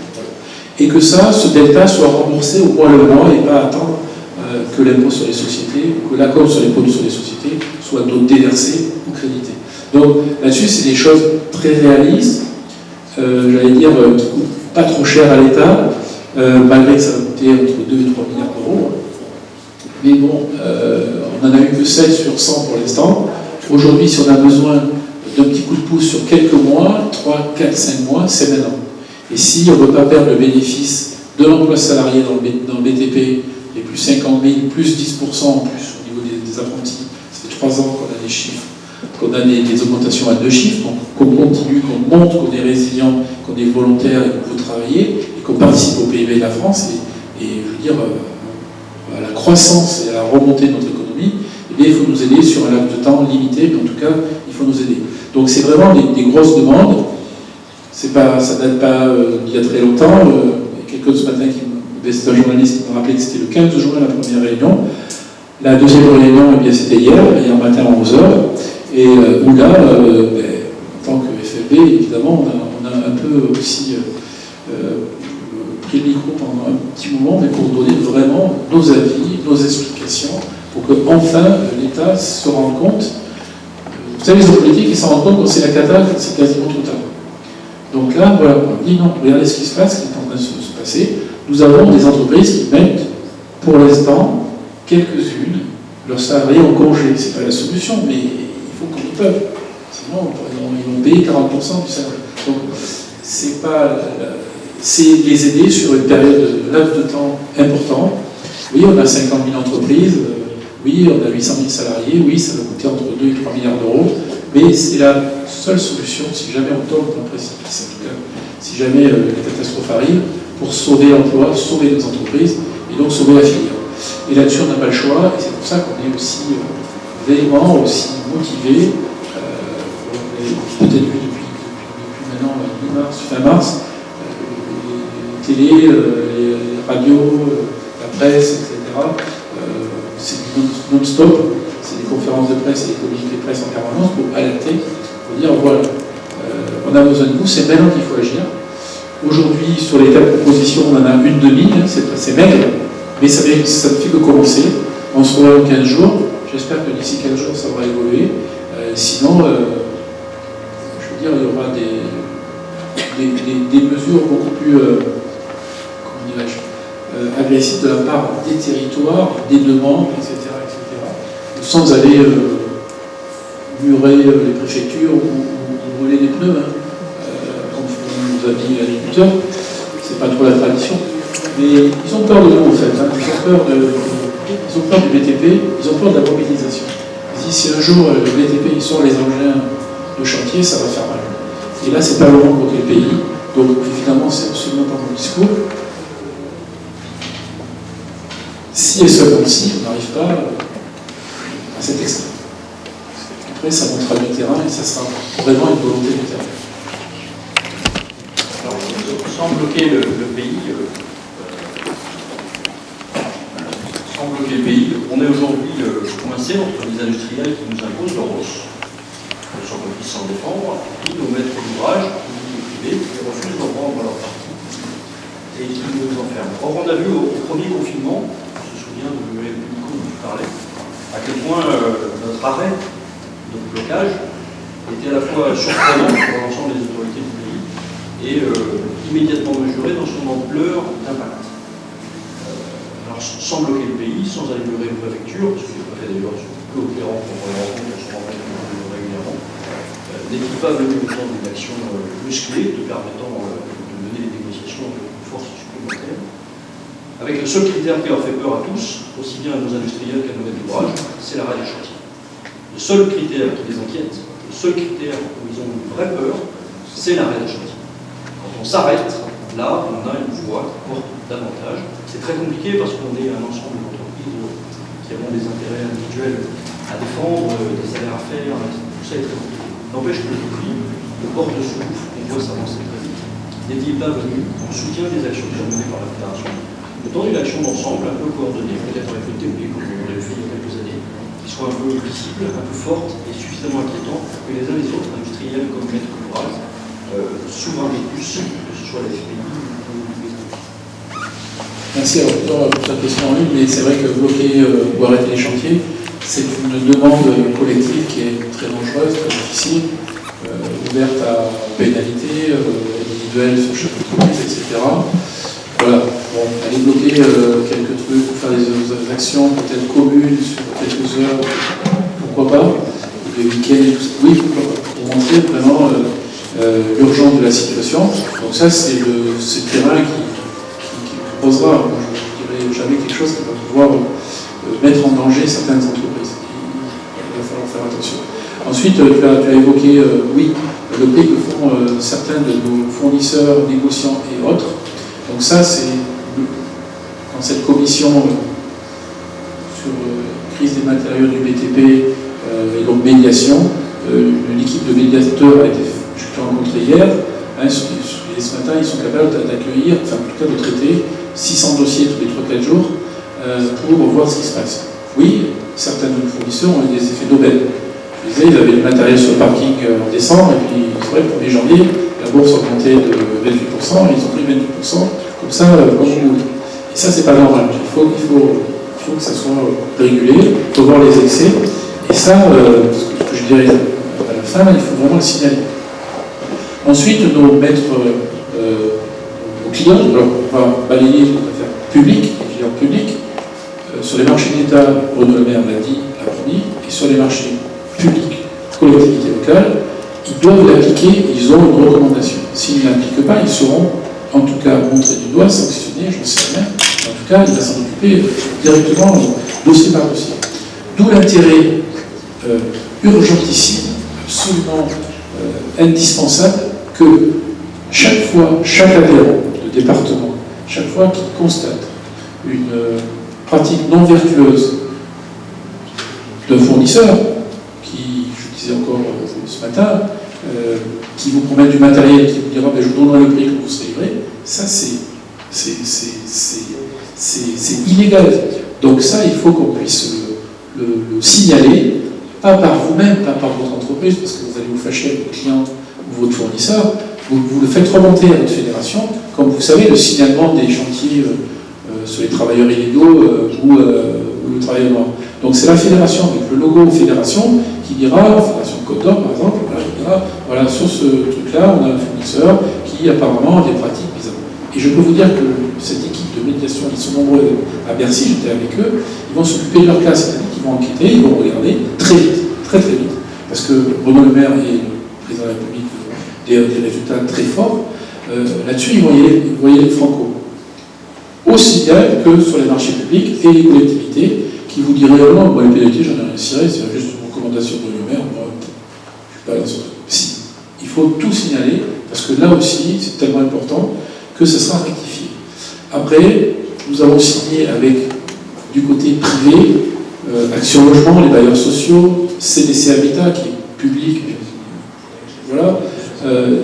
Et que ça, ce delta soit remboursé au mois le mois et pas attendre que l'impôt sur les sociétés, ou que l'accord sur l'impôt sur les sociétés soit déversé ou crédité. Donc là-dessus, c'est des choses très réalistes, j'allais dire, qui ne coûtent pas trop cher à l'État, malgré que ça va coûter entre 2 et 3 milliards d'euros. Mais bon, on n'en a eu que 7 sur 100 pour l'instant. Aujourd'hui, si on a besoin d'un petit coup de pouce sur quelques mois, 3, 4, 5 mois, c'est maintenant. Et si on ne veut pas perdre le bénéfice de l'emploi salarié dans le BTP, les plus 50 000, plus 10% en plus au niveau des apprentis, ça fait 3 ans qu'on a des chiffres, qu'on a des augmentations à 2 chiffres, donc qu'on continue, qu'on montre qu'on est résilient, qu'on est volontaire et qu'on veut travailler, et qu'on participe au PIB de la France, et je veux dire, à la croissance et à la remontée de notre économie, eh bien, il faut nous aider sur un laps de temps limité, mais en tout cas, il faut nous aider. Donc c'est vraiment des grosses demandes. Ça ne date pas d'il y a très longtemps. Il y a quelqu'un ce matin c'est un journaliste qui m'a rappelé que c'était le 15 juin la première réunion. La deuxième réunion, eh bien, c'était hier matin à 11h. Et où là, en tant que FFB, évidemment, on a un peu aussi pris le micro pendant un petit moment, mais pour donner vraiment nos avis, nos explications, pour que enfin l'État se rende compte. Vous savez, les hommes politiques, ils s'en rendent compte quand c'est la cata, c'est quasiment trop tard. Donc là, voilà, on dit non, regardez ce qui se passe, ce qui est en train de se passer. Nous avons des entreprises qui mettent, pour l'instant, quelques-unes, leurs salariés en congé. Ce n'est pas la solution, mais il faut qu'on y peuvent. Sinon, ils vont payer 40% du salaire. Donc, c'est les aider sur une période de laps de temps important. Oui, on a 50 000 entreprises, oui, on a 800 000 salariés, oui, ça va coûter entre 2 et 3 milliards d'euros, mais c'est la seule solution, si jamais on tombe dans le précipice, en tout cas, si jamais la catastrophe arrive, pour sauver l'emploi, sauver nos entreprises, et donc sauver la filière. Et là-dessus, on n'a pas le choix, et c'est pour ça qu'on est aussi véhément, aussi motivé. Vous avez peut-être vu depuis maintenant, fin mars, les télés, les radios, la presse, etc. C'est non-stop, c'est des conférences de presse et des communiqués de presse en permanence pour alerter, pour dire voilà, on a besoin de vous, c'est maintenant qu'il faut agir. Aujourd'hui, sur les 4 propositions, on en a une demi, c'est maigre, mais ça ne fait que commencer. On se revoit dans 15 jours, j'espère que d'ici 15 jours ça va évoluer. Sinon, je veux dire, il y aura des mesures beaucoup plus, comment dirais-je, agressives de la part des territoires, des demandes, etc. sans aller murer les préfectures ou brûler des pneus, comme nous a dit l'agriculteur. C'est pas trop la tradition. Mais ils ont peur de nous, en fait. Ils ont peur du BTP, ils ont peur de la mobilisation. Ils disent, si un jour le BTP il sort les engins de chantier, ça va faire mal. Et là, c'est pas le moment pour le pays. Donc, évidemment, c'est absolument pas mon discours. Si et seulement si, on n'arrive pas à cet extrême. Après, ça montera du terrain et ça sera vraiment une volonté du terrain.
Alors, sans bloquer le pays, on est aujourd'hui coincé entre les industriels qui nous imposent leur hausse. Ils sont compris sans défendre, puis nos maîtres d'ouvrage, les privés, qui refusent de rendre leur partie et qui nous enferment. Or, on a vu au premier confinement, on se souvient de l'Unico dont tu parlais, à quel point notre arrêt, notre blocage, était à la fois surprenant pour l'ensemble des autorités du pays et immédiatement mesuré dans son ampleur d'impact. Alors, sans bloquer le pays, sans aller meurer une préfecture, parce que les préfets d'ailleurs sont peu opérants pour les rencontres, se rencontrent régulièrement, n'est pas venu au temps d'une action musclée, te permettant de mener les négociations avec une force supplémentaire, avec le seul critère qui leur fait peur à tous, aussi bien à nos industriels qu'à nos maîtres d'ouvrage, c'est l'arrêt des chantiers. Le seul critère qui les inquiète, le seul critère où ils ont une vraie peur, c'est l'arrêt d'un chantier. Quand on s'arrête, là, on a une voie qui porte davantage. C'est très compliqué parce qu'on est un ensemble d'entreprises qui avons des intérêts individuels à défendre, des salaires à faire, tout ça est très compliqué. N'empêche que depuis, le porte de souffle, on voit s'avancer très vite. Des débats venus en soutien des actions qui sont menées par la Fédération, autant une action d'ensemble, un peu coordonnée, peut-être avec le TOP, comme on l'avait fait il y a quelques années, qui soit un peu visible, un peu forte et suffisamment inquiétant que les uns les autres, industriels comme maîtres d'ouvrage, souvent les plus, que ce soit la FPI ou les autres.
Merci pour ta question en ligne, mais c'est vrai que bloquer ou arrêter les chantiers, c'est une demande collective qui est très dangereuse, très difficile, ouverte à pénalité individuelle sur chaque entreprise, etc. Voilà, bon, aller bloquer quelques trucs ou faire des actions peut-être communes sur quelques heures, pourquoi pas, des week-ends et tout ça. Oui, pourquoi pas, pour montrer vraiment l'urgence de la situation. Donc ça, c'est le terrain qui posera, je ne dirais jamais quelque chose qui va pouvoir mettre en danger certaines entreprises. Il va falloir faire attention. Ensuite, tu as évoqué, oui, le prix que font certains de nos fournisseurs, négociants et autres. Donc ça, c'est dans cette commission sur crise des matériaux du BTP et donc médiation, l'équipe de médiateurs a été rencontrée hier. Hein, ce matin, ils sont capables d'accueillir, enfin en tout cas de traiter 600 dossiers tous les 3-4 jours pour voir ce qui se passe. Oui, certains de nos fournisseurs ont eu des effets d'aubaine. Je disais, ils avaient le matériel sur le parking en décembre, et puis c'est vrai, le 1er janvier, la bourse augmentait de 28%, et ils ont pris 28%, comme ça, comme vous voulez. Et ça, c'est pas normal. Il faut que ça soit régulé, il faut voir les excès. Et ça, ce que je dirais à la fin, il faut vraiment le signaler. Ensuite, nos maîtres, nos clients, alors on va balayer l'affaire publique, les clients publics. Sur les marchés d'État, Bruno Le Maire l'a dit, l'a promis, et sur les marchés publics, collectivités locales, ils doivent l'appliquer, ils ont une recommandation. S'ils ne l'appliquent pas, ils seront en tout cas montrés du doigt, sanctionnés, j'en sais rien. En tout cas, il va s'en occuper directement, dossier par dossier. D'où l'intérêt urgentissime, absolument indispensable, que chaque fois, chaque adhérent de département, chaque fois qu'il constate une pratique non vertueuse d'un fournisseur, qui, je disais encore ce matin, qui vous promet du matériel, qui vous dira je vous donnerai le prix que vous serez livré, ça c'est illégal. Donc ça, il faut qu'on puisse le signaler, pas par vous-même, pas par votre entreprise, parce que vous allez vous fâcher avec votre client ou votre fournisseur, vous le faites remonter à notre fédération, comme vous savez, le signalement des chantiers sur les travailleurs illégaux ou le travail noir. Donc c'est la fédération, avec le logo fédération, qui dira, la fédération de Côte d'Or par exemple, qui dira, voilà, sur ce truc-là, on a un fournisseur qui apparemment a des pratiques bizarres. Et je peux vous dire que cette équipe de médiation, ils sont nombreux à Bercy, j'étais avec eux, ils vont s'occuper de leur cas, c'est-à-dire qu'ils vont enquêter, ils vont regarder très vite, très très vite, parce que Bruno Le Maire et le président de la République des résultats très forts. Là-dessus, ils vont y aller franco. Aussi bien que sur les marchés publics et les collectivités qui vous diraient oh non, moi les pénalités, j'en ai rien ciré, c'est juste une recommandation de Le Maire, moi je suis pas là sur. Si, il faut tout signaler, parce que là aussi, c'est tellement important que ce sera rectifié. Après, nous avons signé avec, du côté privé, Action Logement, les bailleurs sociaux, CDC Habitat, qui est public, voilà,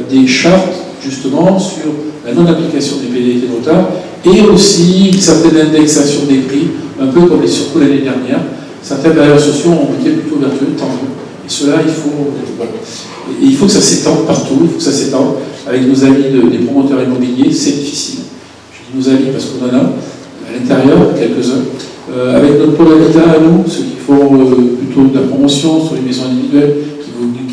des chartes justement sur la non-application des pénalités de retard et aussi une certaine indexation des prix, un peu comme les surcoûts l'année dernière. Certains bailleurs sociaux ont été plutôt vertueux, tant mieux. Et cela, il faut, voilà. Et il faut que ça s'étende partout, il faut que ça s'étende avec nos amis des promoteurs immobiliers, c'est difficile. Je dis nos amis parce qu'on en a à l'intérieur, quelques-uns. Avec notre pôle habitat à nous, ceux qui font plutôt de la promotion sur les maisons individuelles, qui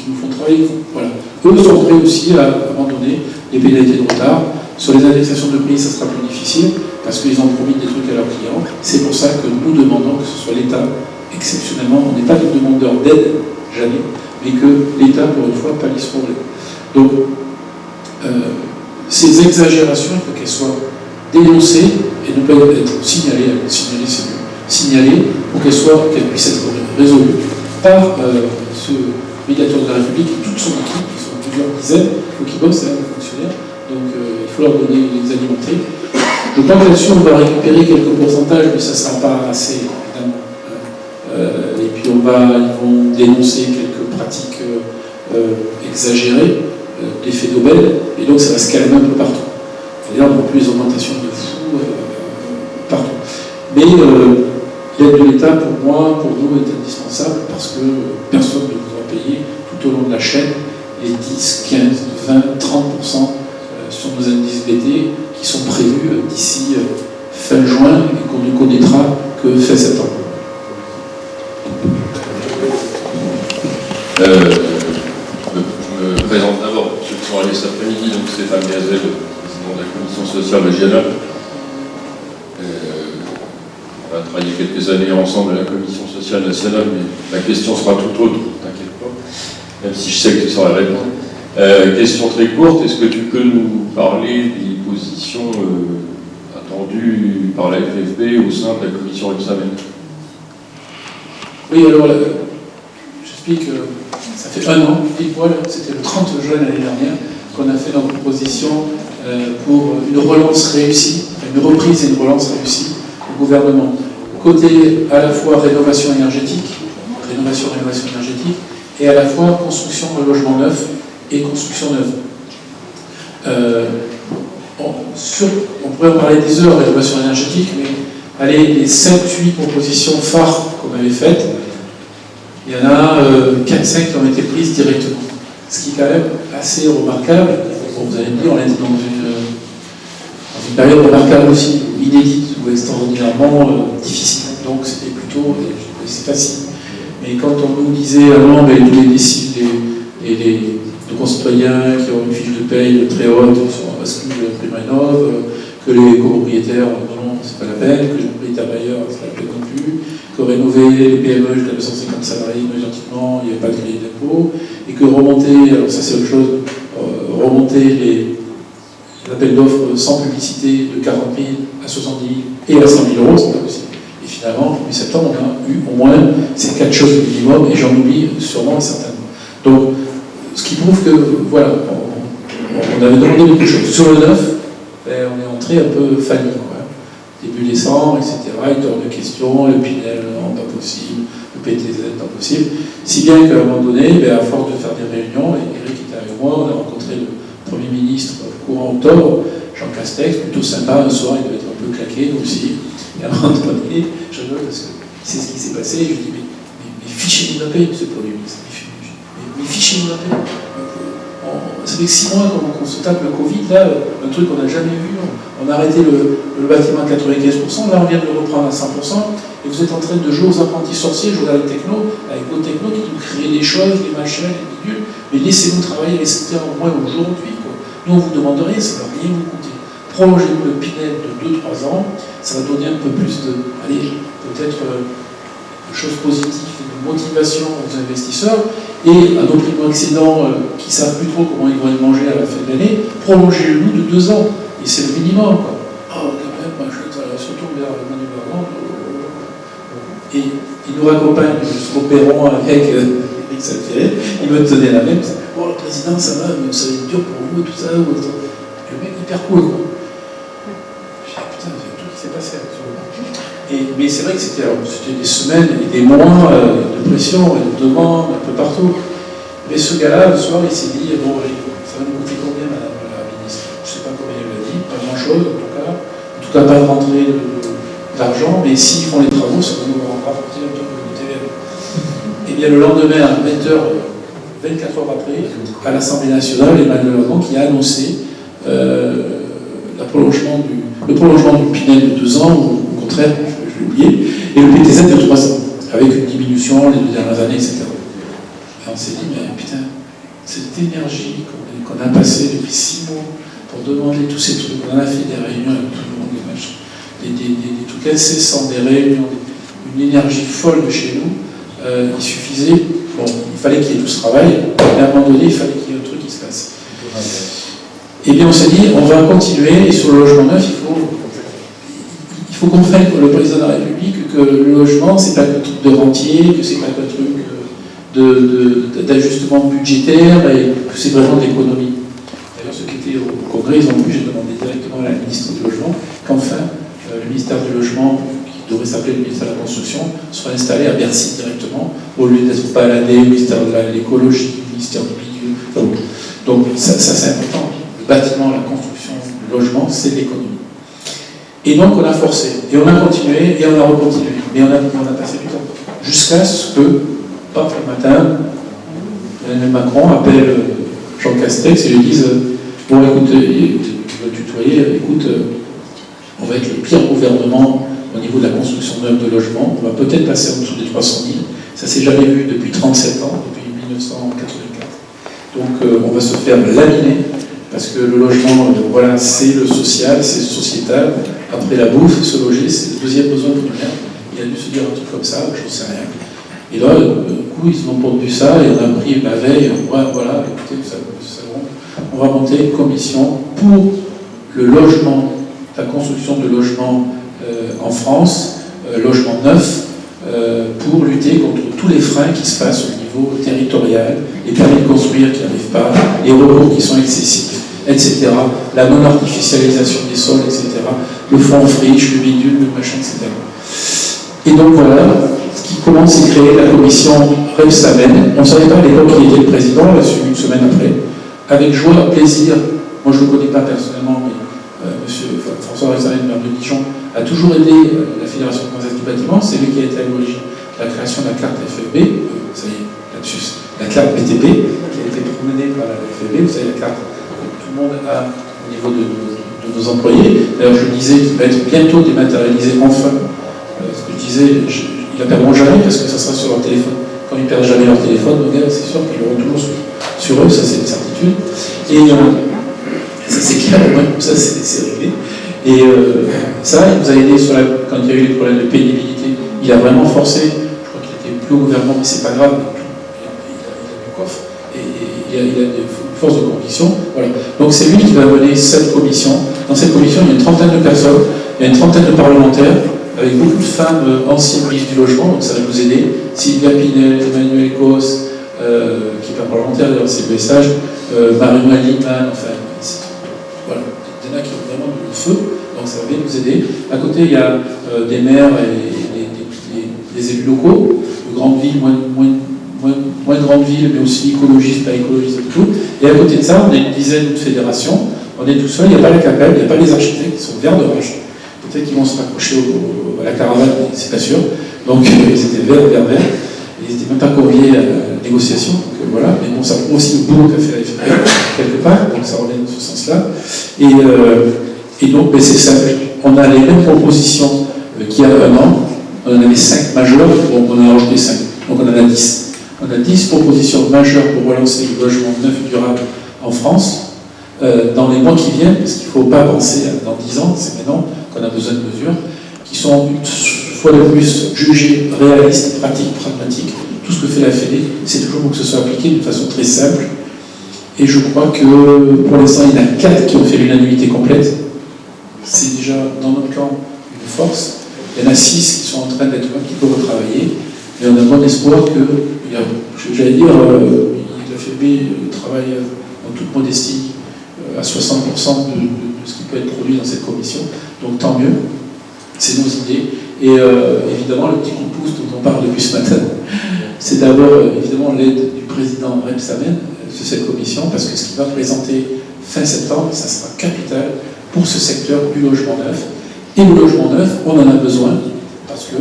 nous font travailler, voilà. Eux sont prêts aussi à abandonner les pénalités de retard. Sur les indexations de prix, ça sera plus difficile parce qu'ils ont promis des trucs à leurs clients. C'est pour ça que nous demandons que ce soit l'État, exceptionnellement, on n'est pas des demandeurs d'aide, jamais, mais que l'État, pour une fois, pallie ce problème. Donc, ces exagérations, il faut qu'elles soient dénoncées et ne peuvent être signalées, c'est mieux, signalées pour qu'elles puissent être résolues par ce médiateur de la République et toute son équipe, qui sont plusieurs dizaines, il faut qu'ils bossent, les fonctionnaires, donc il faut leur donner, les alimenter. Je pense que là-dessus, on va récupérer quelques pourcentages, mais ça ne sera pas assez, évidemment. Et puis ils vont dénoncer quelques pratiques exagérées, l'effet d'aubaine, et donc ça va se calmer un peu partout. D'ailleurs, non plus les augmentations de fous partout. Mais l'aide de l'État, pour moi, pour nous, est indispensable parce que personne ne voudra payer tout au long de la chaîne les 10, 15, 20, 30% sur nos indices BT qui sont prévus d'ici fin juin et qu'on ne connaîtra que fin septembre.
Je me présente d'abord pour ceux qui sont allés cet après-midi, donc Stéphane Gazelle, président de la commission sociale régionale. On a travaillé quelques années ensemble à la commission sociale nationale, mais la question sera tout autre, t'inquiète pas, même si je sais que tu sauras répondre. Question très courte, est-ce que tu peux nous parler des positions attendues par la FFB au sein de la commission Rebsamen?
Oui, alors, j'explique, ça fait un an, c'était le 30 juin l'année dernière, qu'on a fait notre proposition pour une relance réussie, une reprise et une relance réussie au gouvernement. Côté à la fois rénovation énergétique, et à la fois construction de logements neufs et construction neuve. On pourrait en parler des heures, rénovation énergétique, mais allez, les 5-8 propositions phares qu'on avait faites, il y en a 4-5 qui ont été prises directement. Ce qui est quand même assez remarquable. Bon, vous allez me dire, on est dans une période remarquable aussi, inédite ou extraordinairement difficile. Donc c'était plutôt, c'est facile. Mais quand on nous disait, ah non, mais tous les déciles et nos concitoyens qui ont une fiche de paye très haute sur un bascule de PrimeRénov', que les copropriétaires, non, c'est pas la peine, que les propriétaires bailleurs, c'est pas la peine non plus, que rénover les PME jusqu'à 250 salariés immédiatement, il n'y avait pas de crédit d'impôt, et que remonter, alors ça c'est autre chose, remonter les appels d'offres sans publicité de 40 000 à 70 000 et à 100 000 euros, c'est pas possible. Et finalement, en septembre, on a eu au moins ces 4 choses minimum, et j'en oublie sûrement certainement. Donc, ce qui prouve que, voilà, on avait demandé beaucoup de choses. Sur le neuf, on est entré un peu fanny, quoi. Début décembre, etc., il y a de questions, le Pinel, non, pas possible, le PTZ, pas possible. Si bien qu'à un moment donné, à force de faire des réunions, et Eric était avec moi, on a rencontré le Premier ministre courant octobre, Jean Castex, plutôt sympa, un soir, il devait être un peu claqué, nous aussi. Et à un moment donné, je rigole parce que c'est ce qui s'est passé, et je dis, mais fichez-nous la paix, monsieur le Premier ministre, mais fichez-nous la paix. Ça fait 6 mois qu'on se tape le Covid, là, un truc qu'on n'a jamais vu. On a arrêté le bâtiment à 95%, là on vient de le reprendre à 100%, et vous êtes en train de jouer aux apprentis sorciers, jouer à la techno, avec vos technos qui nous créent des choses, des machins, des bidules, mais laissez-nous travailler, laissez-nous faire au moins aujourd'hui. Nous on vous demande rien, ça ne va rien vous coûter. Prolongez le Pinel de 2-3 ans, ça va donner un peu plus de, peut-être de choses positives, de motivation aux investisseurs, et à nos primo-accédants qui ne savent plus trop comment ils vont y manger à la fin de l'année, prolongez-le nous de 2 ans. Et c'est le minimum, quoi. Ah, quand même, je se tourne vers Emmanuel Macron. Et il nous raccompagne jusqu'au perron avec Eric Salferet. Il me tenait la même. Oh, le président, ça va être dur pour vous, tout ça. Le mec, hyper cool, quoi. Je dis, putain, c'est tout qui s'est passé. Mais c'est vrai que c'était des semaines et des mois de pression et de demandes un peu partout. Mais ce gars-là, le soir, il s'est dit, bon, ça va nous coûter combien, madame la ministre? Je ne sais pas combien il l'a dit, pas grand-chose en tout cas pas de rentrée d'argent, mais s'ils font les travaux, ça va nous rapporter un peu de TVA. Et bien le lendemain, à 20h, 24 heures après, à l'Assemblée nationale, Emmanuel Macron qui a annoncé le prolongement du Pinel de 2 ans, ou au contraire, je l'ai oublié, et le PTZ de 3 ans, avec une diminution les 2 dernières années, etc. Et on s'est dit, mais putain, cette énergie qu'on a passée depuis 6 mois pour demander tous ces trucs, on a fait des réunions avec tout le monde, des matchs, des trucs incessants, des réunions, une énergie folle de chez nous, il suffisait, bon, il fallait qu'il y ait tout ce travail, mais à un moment donné, il fallait qu'il y ait un truc qui se passe. Et bien on s'est dit, on va continuer, et sur le logement neuf, il faut comprendre, le président de la République, que le logement, c'est pas qu'un truc de rentier, que c'est pas qu'un truc d'ajustement budgétaire et que c'est vraiment de l'économie. D'ailleurs, ceux qui étaient au Congrès, ils ont vu, j'ai demandé directement à la ministre du Logement qu'enfin le ministère du Logement, qui devrait s'appeler le ministère de la Construction, soit installé à Bercy directement, au lieu d'être baladé au ministère de l'écologie, au ministère du milieu. Donc ça c'est important. Le bâtiment, la construction, le logement, c'est de l'économie. Et donc on a forcé, et on a continué, et on a recontinué. Mais on a passé du temps. Jusqu'à ce que, paf, le matin, Emmanuel Macron appelle Jean Castex et lui dise bon, écoute, il va tutoyer, écoute, on va être le pire gouvernement au niveau de la construction neuve de logements, on va peut-être passer en dessous des 300 000, ça s'est jamais vu depuis 37 ans, depuis 1984. Donc on va se faire laminer, parce que le logement, voilà, c'est le social, c'est le sociétal, après la bouffe, se loger, c'est le deuxième besoin primaire. Il a dû se dire un truc comme ça, j'en sais rien. Et là, du coup, ils ont pondu ça, et on a pris la veille, voilà, écoutez, on va monter une commission pour le logement, la construction de logements en France, logement neuf, pour lutter contre tous les freins qui se passent au niveau territorial, les permis de construire qui n'arrivent pas, les recours qui sont excessifs, etc., la non-artificialisation des sols, etc., le fonds friche, le bidule, le machin, etc. Et donc voilà, ce qui commence, c'est créer la commission Rebsamen. On ne savait pas à l'époque qui était le président, on l'a su une semaine après. Avec joie, plaisir, moi je ne le connais pas personnellement, mais François Rebsamen, maire de Dijon, a toujours aidé la Fédération française du bâtiment. C'est lui qui a été à l'origine de la création de la carte FFB, ça y est, lapsus, la carte BTP, qui a été promenée par la FFB, vous savez, la carte que tout le monde a au niveau de nos employés. D'ailleurs, je disais qu'il va être bientôt dématérialisé, enfin. Ce que je disais, ils la perdront jamais parce que ça sera sur leur téléphone. Quand ils perdent jamais leur téléphone, donc c'est sûr qu'ils l'auront toujours sur eux, ça c'est une certitude. Et ça c'est clair, au moins, ça c'est réglé. Et ça, il nous a aidé quand il y a eu les problèmes de pénibilité. Il a vraiment forcé, je crois qu'il n'était plus au gouvernement, mais c'est pas grave, il a du coffre, et il a une force de conviction. Voilà. Donc c'est lui qui va mener cette commission. Dans cette commission, il y a une trentaine de personnes, il y a une trentaine de parlementaires, avec beaucoup de femmes anciennes ministres du logement, donc ça va nous aider. Sylvia Pinel, Emmanuel Cos, qui est pas parlementaire d'ailleurs, c'est le message, Marie-Noël Lippmann, enfin, voilà, des nains qui ont vraiment du feu, donc ça va bien nous aider. À côté, il y a des maires et des élus locaux, de grandes villes, moins de grandes villes, mais aussi écologistes, pas écologistes et tout. Et à côté de ça, on a une dizaine de fédérations, on est tout seul, il n'y a pas la CAPEL, il n'y a pas les architectes qui sont verts de rage. Peut-être qu'ils vont se raccrocher à la caravane, mais c'est pas sûr. Donc ils étaient verts. Ils n'étaient même pas conviés à la négociation. Donc voilà. Mais bon, ça prouve aussi le boulot qu'a fait la FFB, quelque part. Donc ça revient dans ce sens-là. Et donc, ben, c'est simple. On a les mêmes propositions qu'il y a un an. On en avait 5 majeures, bon, on en a rajouté 5. Donc on en a 10. On a 10 propositions majeures pour relancer le logement neuf et durable en France. Dans les mois qui viennent, parce qu'il ne faut pas penser dans 10 ans, c'est maintenant qu'on a besoin de mesures qui sont une fois de plus jugées réalistes, pratiques, pragmatiques. Tout ce que fait la Fédé, c'est toujours pour que ce soit appliqué d'une façon très simple. Et je crois que pour l'instant, il y en a 4 qui ont fait l'unanimité complète. C'est déjà dans notre camp une force. Il y en a 6 qui sont en train d'être un petit peu retravaillés. Mais on a bon espoir que, j'allais dire, la FFB travaille en toute modestie à 60% de ce qui peut être produit dans cette commission. Donc tant mieux, c'est nos idées. Et évidemment, le petit coup de pouce dont on parle depuis ce matin, c'est d'abord évidemment l'aide du président Rebsamen sur cette commission, parce que ce qu'il va présenter fin septembre, ça sera capital pour ce secteur du logement neuf. Et le logement neuf, on en a besoin, parce que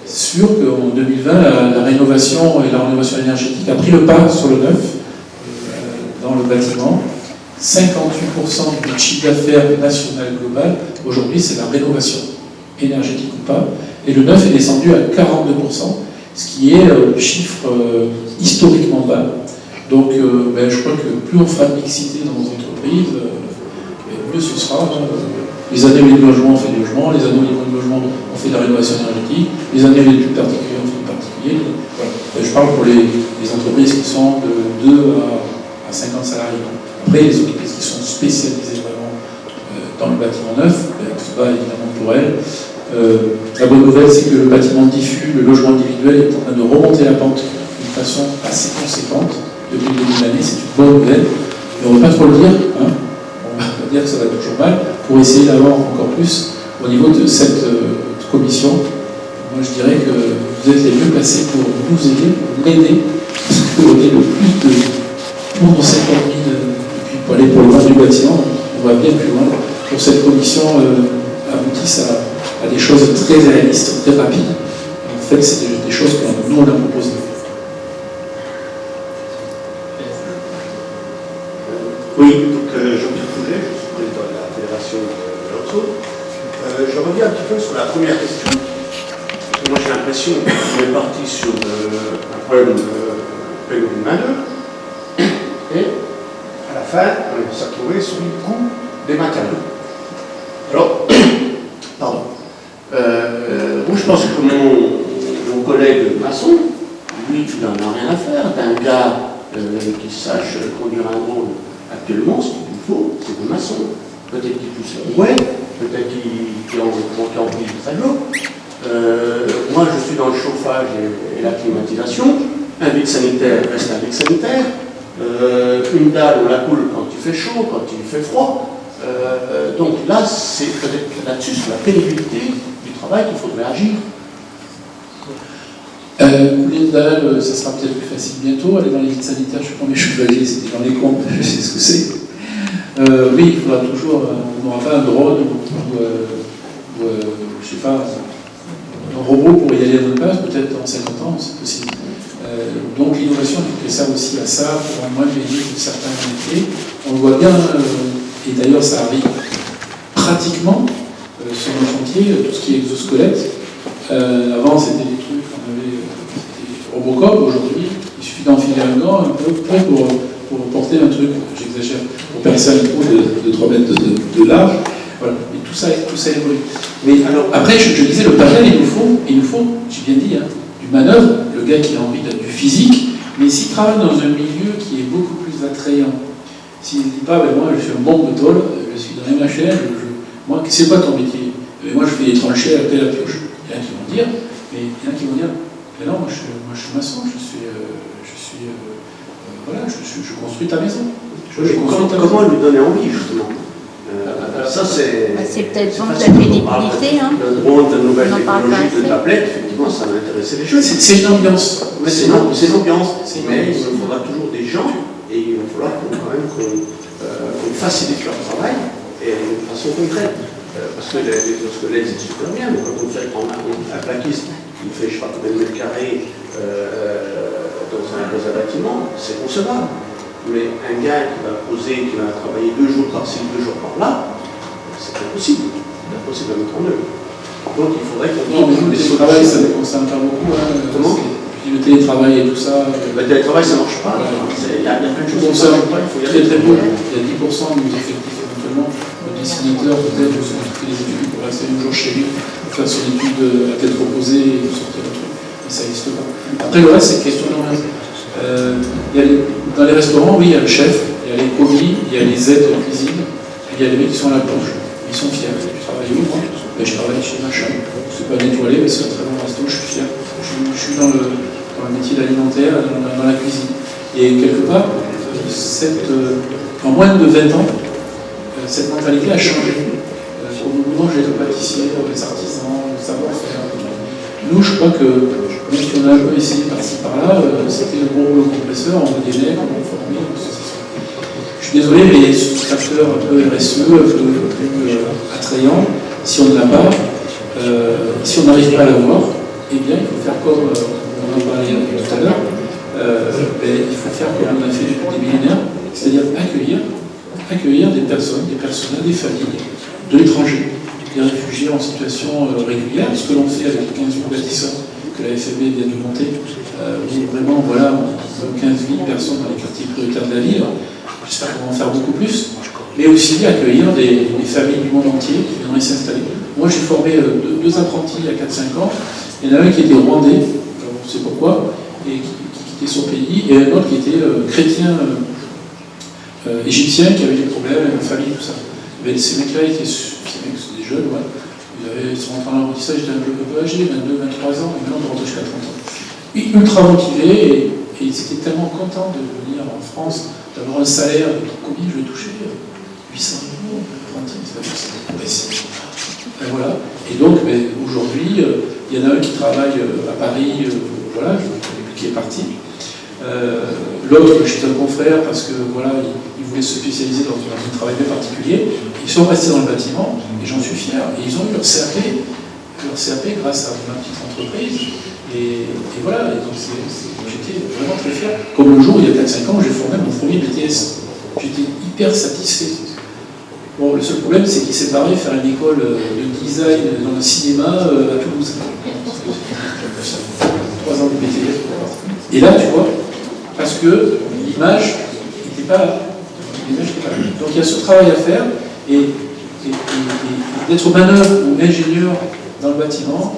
c'est sûr qu'en 2020, la rénovation et la rénovation énergétique a pris le pas sur le neuf dans le bâtiment. 58% du chiffre d'affaires national global, aujourd'hui, c'est la rénovation, énergétique ou pas. Et le neuf est descendu à 42%, ce qui est un chiffre historiquement bas. Donc, je crois que plus on fera de mixité dans nos entreprises, mieux ce sera. Les années où il y a du logement, on fait du logement. Les années où il y a du logement, on fait de la rénovation énergétique. Les années où il y a du particulier, on fait du particulier. Voilà. Je parle pour les entreprises qui sont de 2 à 50 salariés. Après, les entreprises qui sont spécialisées vraiment dans le bâtiment neuf, tout va évidemment pour elles. La bonne nouvelle, c'est que le bâtiment diffus, le logement individuel est en train de remonter la pente d'une façon assez conséquente depuis le début de l'année, c'est une bonne nouvelle. Mais on ne va pas trop le dire, hein. On va dire que ça va toujours mal, pour essayer d'avoir encore plus au niveau de cette commission. Moi je dirais que vous êtes les mieux placés pour nous aider, pour m'aider, parce que vous avez le plus de pour cette famille, et puis pour aller pour le reste du bâtiment, on va bien plus loin. Pour cette commission aboutisse à des choses très réalistes, très rapides. En fait, c'est des choses que nous on a proposées.
Oui, donc Jean-Pierre Fouget, je suis président de la Fédération de l'Orso. Je reviens un petit peu sur la première question. Parce que moi j'ai l'impression qu'on est parti sur un problème de paiement de main-d'œuvre. Et à la fin, on s'est retrouvé sur le coût des matériaux. Alors, pardon. Moi je pense que mon collègue maçon, lui, il n'en a rien à faire d'un gars qui sache conduire un drone. Actuellement, ce qu'il faut, c'est des maçons. Peut-être qu'il pousse la rouette, peut-être qu'il en prise de sa job. Moi, je suis dans le chauffage et la climatisation. Un vide sanitaire reste un vide sanitaire. Une dalle, on la coule quand il fait chaud, quand il fait froid. Donc là, c'est peut-être là-dessus, sur la pénibilité du travail qu'il faudrait agir.
Couler une dalle, ça sera peut-être plus facile bientôt. Aller dans les vides sanitaires, je suis pas mes chevaliers, c'était dans les comptes, je sais ce que c'est. Oui, il faudra toujours, on n'aura pas un drone ou je sais pas, un robot pour y aller à notre place, peut-être dans 50 ans, c'est possible. Donc l'innovation, il fait ça aussi à ça, pour moins payer que certains métiers. On le voit bien, et d'ailleurs ça arrive pratiquement sur nos chantiers, tout ce qui est exosquelette. Avant c'était des trucs, on avait Robocop, aujourd'hui, il suffit d'enfiler un gant un peu près pour porter un truc, j'exagère, pour percer un trou de 3 mètres de large. Voilà. Et tout ça évolue. Mais alors, après, je disais, le panel, il nous faut, j'ai bien dit, hein, du manœuvre, le gars qui a envie du physique, mais s'il travaille dans un milieu qui est beaucoup plus attrayant, s'il ne dit pas, ben moi je suis un bon de tôle, je suis dans les machines, moi, c'est quoi ton métier? Moi je fais des tranchées à la pioche. Il y en a qui vont dire, mais il y en a qui vont dire, mais non, moi je suis maçon, voilà, je construis ta maison.
Comment lui donner envie, justement? Ça, c'est
peut-être donc la pénibilité. Hein.
Le drone, de nouvelles technologies, de tablettes, effectivement, ça va intéresser les jeunes.
C'est une ambiance.
C'est une ambiance. Mais il nous faudra toujours des gens, et il va falloir qu'on facilite leur travail, et de façon concrète. Parce que les squelettes, c'est super bien, mais quand on fait un plaquiste, il fait, je ne sais pas combien de mètres carrés dans un bâtiment, c'est concevable. Mais un gars qui va poser, qui va travailler 2 jours par-ci, 2 jours par-là, c'est impossible. C'est impossible à mettre en œuvre. Donc il faudrait qu'on trouve des solutions.
Le télétravail, ça ne concerne pas beaucoup. Hein,
comment?
Puis le télétravail et tout ça.
Le télétravail, ça ne marche pas. Il y a plein de choses qui ne marchent pas. Il faut y aller
très peu. Il y a 10% de nos effectifs éventuellement. Le dessinateur, peut-être, ceux qui fait des études pour rester un jour chez lui, pour faire son étude à tête reposée et sortir le truc. Mais ça n'existe pas. Après, le reste, c'est une question d'horaire. Dans les restaurants, oui, il y a le chef, il y a les commis, il y a les aides de cuisine, puis il y a les mecs qui sont à la planche. Ils sont fiers. Je travaille où, moi? Ben, je travaille chez Machin. C'est pas étoilé, mais c'est un très bon resto, je suis fier. Je suis dans le métier d'alimentaire, dans la cuisine. Et quelque part, en moins de 20 ans, cette mentalité a changé. Nous manger le pâtissier, les artisans, le savoir-faire. Nous, je crois que même si on a un peu essayé par-ci par-là, c'était le gros rouleau compresseur, on veut des mecs, on veut former, je suis désolé, mais ce facteur un peu RSE, un peu plus attrayant, si on ne l'a pas, si on n'arrive pas à l'avoir, eh bien, il faut faire comme on en parlait tout à l'heure, il faut faire comme on a fait depuis des millénaires, c'est-à-dire accueillir des personnes, des familles, de l'étranger, des réfugiés en situation régulière, ce que l'on fait avec les 15 000 bâtisseurs que la FFB vient de monter, où vraiment, voilà, on a 15 000 personnes dans les quartiers prioritaires de la ville. J'espère qu'on va en faire beaucoup plus, mais aussi accueillir des familles du monde entier qui viendraient s'installer. Moi, j'ai formé 2 apprentis il y a 4-5 ans. Il y en a un qui était rwandais, on sait pourquoi, et qui quittait son pays, et un autre qui était chrétien égyptien, qui avait des problèmes avec la famille, tout ça. Mais ces mecs-là étaient c'est des jeunes, ouais. Ils sont rentrés en apprentissage, ils étaient un peu âgés, 22, 23 ans, et maintenant on rentre jusqu'à 30 ans. Ultra motivés, et et ils étaient tellement contents de venir en France, d'avoir un salaire, combien je vais toucher 800 euros, et voilà. Et donc, aujourd'hui, il y en a un qui travaille à Paris, voilà, qui est parti. L'autre chez un confrère, parce que voilà, il voulait se spécialiser dans un travail bien particulier. Ils sont restés dans le bâtiment, et j'en suis fier. Et ils ont eu leur CAP grâce à ma petite entreprise. Et voilà, et donc j'étais vraiment très fier. Comme le jour, il y a 4-5 ans, j'ai formé mon premier BTS. J'étais hyper satisfait. Bon, le seul problème, c'est qu'il s'est barré faire une école de design dans le cinéma à Toulouse. 3 ans de BTS. Et là, tu vois, parce que l'image n'était pas là. Donc il y a ce travail à faire, et d'être manœuvre ou ingénieur dans le bâtiment,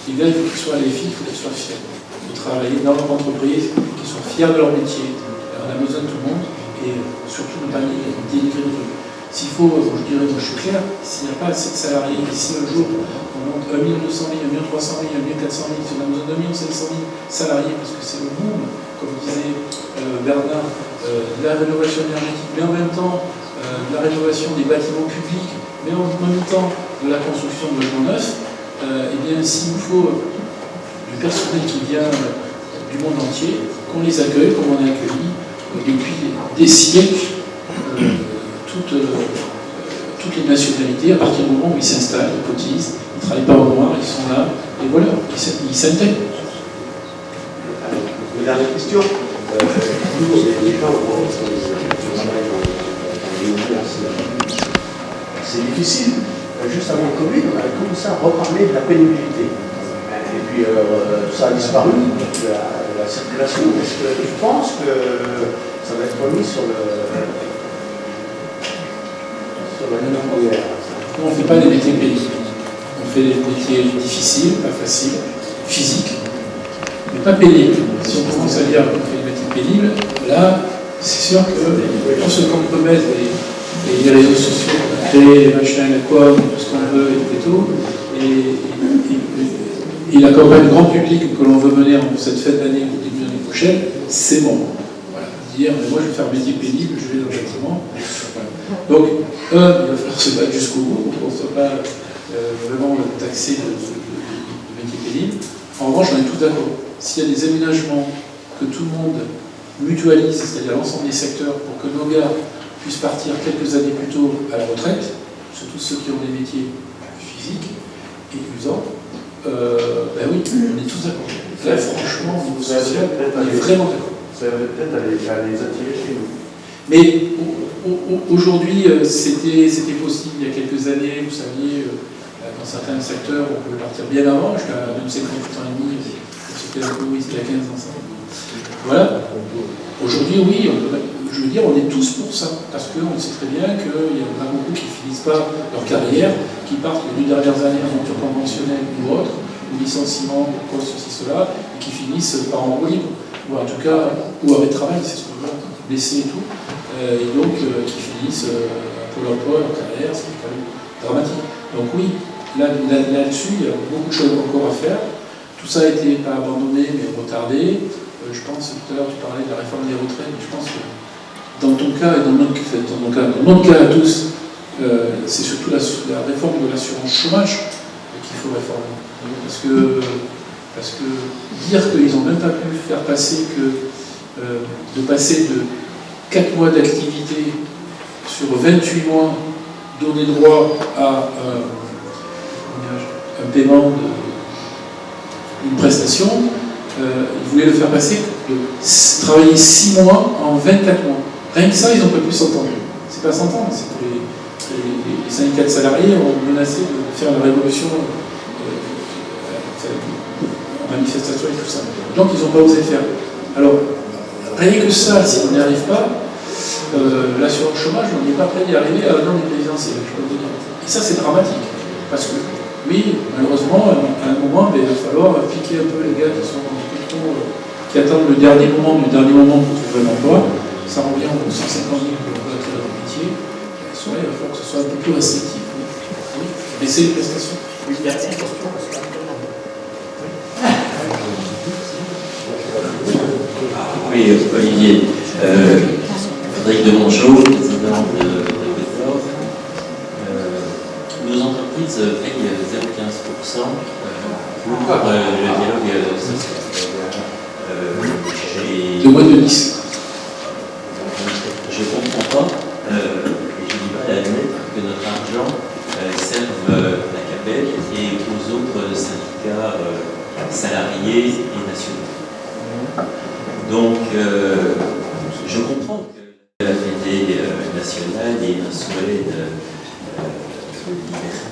il faut qu'ils soient les filles, il faut qu'ils soient fiers de travailler dans leur entreprise, qu'ils soient fiers de leur métier. On a besoin de tout le monde, et surtout ne pas dénigrer le truc. S'il faut, je dirais, moi je suis clair, s'il n'y a pas assez de salariés, si un jour on monte 1 200 000, 1 300 000, 1 400 000, si on a besoin de 1 500 000 salariés, parce que c'est le boom, comme disait Bernard, de la rénovation énergétique, mais en même temps de la rénovation des bâtiments publics, mais en même temps de la construction de logements neufs, eh bien s'il nous faut du personnel qui vient du monde entier, qu'on les accueille comme on est accueilli depuis des siècles, toutes les nationalités, à partir du moment où ils s'installent, ils cotisent, ils ne travaillent pas au noir, ils sont là, et voilà, ils s'intègrent.
Une dernière question. Nous, les gens, c'est difficile. Juste avant le Covid, on avait commencé à reparler de la pénibilité. Et puis, ça a disparu, la circulation. Est-ce que tu penses que ça va être remis sur le numéro?
On ne fait pas des métiers pénibles. On fait des métiers difficiles, pas faciles, physiques, mais pas pénibles. Si on commence à dire qu'on fait des métiers pénibles, là, c'est sûr que tout ce qu'on peut mettre, les réseaux sociaux, les machins, les quoi, tout ce qu'on veut et tout, et la campagne grand public que l'on veut mener en cette fête d'année ou début d'année prochaine, c'est bon. Voilà. Dire, mais moi je vais faire métier pénible, je vais dans le bâtiment. Voilà. Donc, il va falloir se battre jusqu'au bout pour qu'on ne soit pas vraiment taxé de métier pénible. En revanche, on est tous d'accord. S'il y a des aménagements que tout le monde mutualise, c'est-à-dire l'ensemble des secteurs, pour que nos gars puissent partir quelques années plus tôt à la retraite, surtout ceux qui ont des métiers physiques et usants, ben oui, on est tous d'accord. Là, franchement, au niveau social, on est vraiment d'accord.
Ça va peut-être à les attirer chez nous.
Mais aujourd'hui, c'était possible il y a quelques années, vous saviez, dans certains secteurs, on pouvait partir bien avant, jusqu'à même 58 ans et demi, c'était un peu, oui, c'était il y a 15 ans. Ça. Voilà. Aujourd'hui, oui, je veux dire, on est tous pour ça, parce qu'on sait très bien qu'il y en a beaucoup qui ne finissent pas leur carrière, qui partent les 2 dernières années en rupture conventionnelle ou autre, ou licenciement, ou quoi, ceci, cela, et qui finissent par en libre, ou en tout cas, ou arrêt de travail, c'est ce qu'on veut, blessés et tout, et donc qui finissent pour l'emploi, leur carrière, ce qui est quand même dramatique. Donc oui, là-dessus, il y a beaucoup de choses encore à faire. Tout ça a été pas abandonné, mais retardé. Je pense, tout à l'heure, tu parlais de la réforme des retraites, mais je pense que dans ton cas et dans notre cas à tous, c'est surtout la réforme de l'assurance chômage qu'il faut réformer. Parce que dire qu'ils n'ont même pas pu faire passer de passer de 4 mois d'activité sur 28 mois, donner droit à un paiement d'une prestation, ils voulaient le faire passer de travailler 6 mois en 24 mois. Rien que ça, ils n'ont pas pu s'entendre. C'est pas s'entendre, c'est que les syndicats de salariés ont menacé de faire la révolution en manifestation et tout ça. Donc ils n'ont pas osé faire. Alors, rien que ça, si on n'y arrive pas, l'assurance chômage, on n'est pas prêt d'y arriver à un an des présidentielles, je peux vous dire. Et ça, c'est dramatique. Parce que, oui, malheureusement, à un moment, il va falloir piquer un peu les gars qui attendent le dernier moment pour trouver un emploi. Ça revient aux 150 000 pour attirer leur métier. Il va falloir que ce soit un peu plus restrictif. Oui. Baisser les prestations.
Oui, il y a une question parce que...
Oui, Olivier. Frédéric de Mongeau, président de Côte-d'Or. Nos entreprises payent 0,15% pour le dialogue social.
De moins de 10.
Je ne comprends pas, et j'ai du mal à admettre que notre argent serve la CAPEL et aux autres syndicats salariés et nationaux. Donc, je comprends que la fête nationale est un souhait de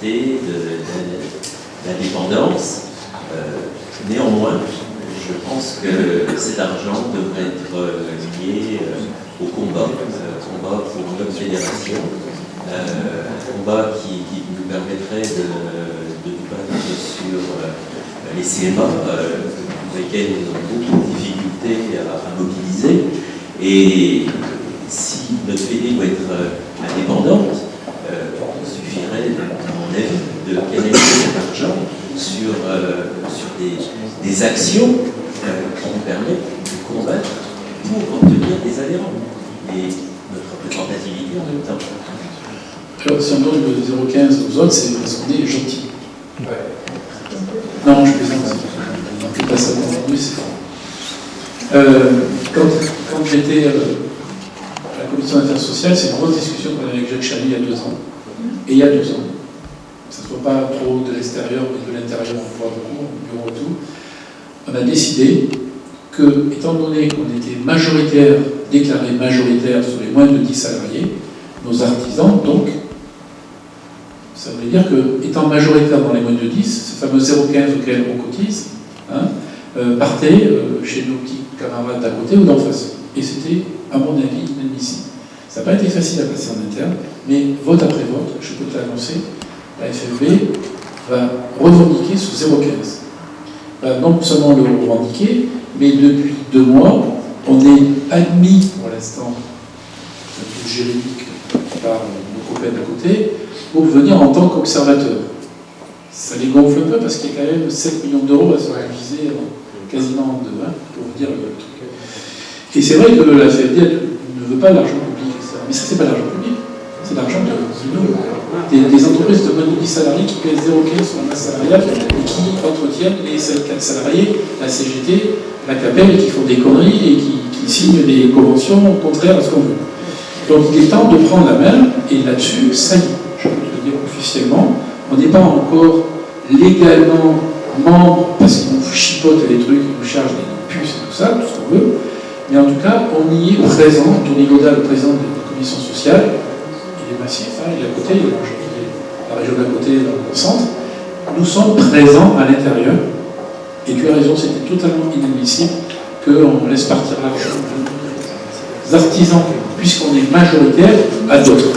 liberté, d'indépendance. Néanmoins, je pense que cet argent devrait être lié au combat pour notre fédération, un combat qui nous permettrait de nous battre sur les CMA, pour lesquels nous avons beaucoup de difficultés à mobiliser. Et si notre fédé doit être indépendante, il suffirait, à mon avis, de canaliser cet argent sur des actions qui nous permettent de combattre pour obtenir des adhérents et notre représentativité en même temps.
Alors, si on donne le 0,15 aux autres, c'est parce qu'on est gentil. Non, je plaisante. On ne peut pas savoir plus, c'est faux. Quand j'étais à la commission d'affaires sociales, c'est une grosse discussion qu'on avait avec Jacques Chamy il y a 2 ans. Et il y a 2 ans. Que ce ne soit pas trop de l'extérieur, mais de l'intérieur, on voit beaucoup, au bureau et tout. On a décidé que, étant donné qu'on était majoritaire, déclaré majoritaire sur les moins de 10 salariés, nos artisans, donc, ça veut dire que, étant majoritaire dans les moins de 10, ce fameux 0,15 auquel on cotise, partait chez nos petits camarades d'à côté ou d'en face. Et c'était, à mon avis, inadmissible. Ça n'a pas été facile à passer en interne, mais vote après vote, je peux te l'annoncer, la FFB va revendiquer ce 0,15. Non seulement le revendiquer, mais depuis 2 mois, on est admis pour l'instant, c'est un peu juridique par nos copains d'à côté, pour venir en tant qu'observateur. Ça les gonfle un peu parce qu'il y a quand même 7 millions d'euros à se réaliser quasiment en 2, pour vous dire le truc. Et c'est vrai que la FFD ne veut pas l'argent public, etc. Mais ça, c'est pas l'argent public, c'est l'argent de nous, des entreprises de moins de 10 salariés qui pèsent 0,15 sur la masse salariale et qui entretiennent les salariés, la CGT, la CAPEL, et qui font des conneries et qui signent des conventions contraires à ce qu'on veut. Donc il est temps de prendre la main, et là-dessus, ça y est, je peux te le dire officiellement, on n'est pas encore légalement membre parce qu'ils nous chipotent les trucs, ils nous chargent des puces et tout ça, tout ce qu'on veut, mais en tout cas, on y est présent. Tony Godal, le président de la commission sociale, il est massif, il est à côté, il est la région d'à côté, dans le centre. Nous sommes présents à l'intérieur, et tu as raison, c'était totalement inadmissible qu'on laisse partir l'argent des artisans, puisqu'on est majoritaire, à d'autres.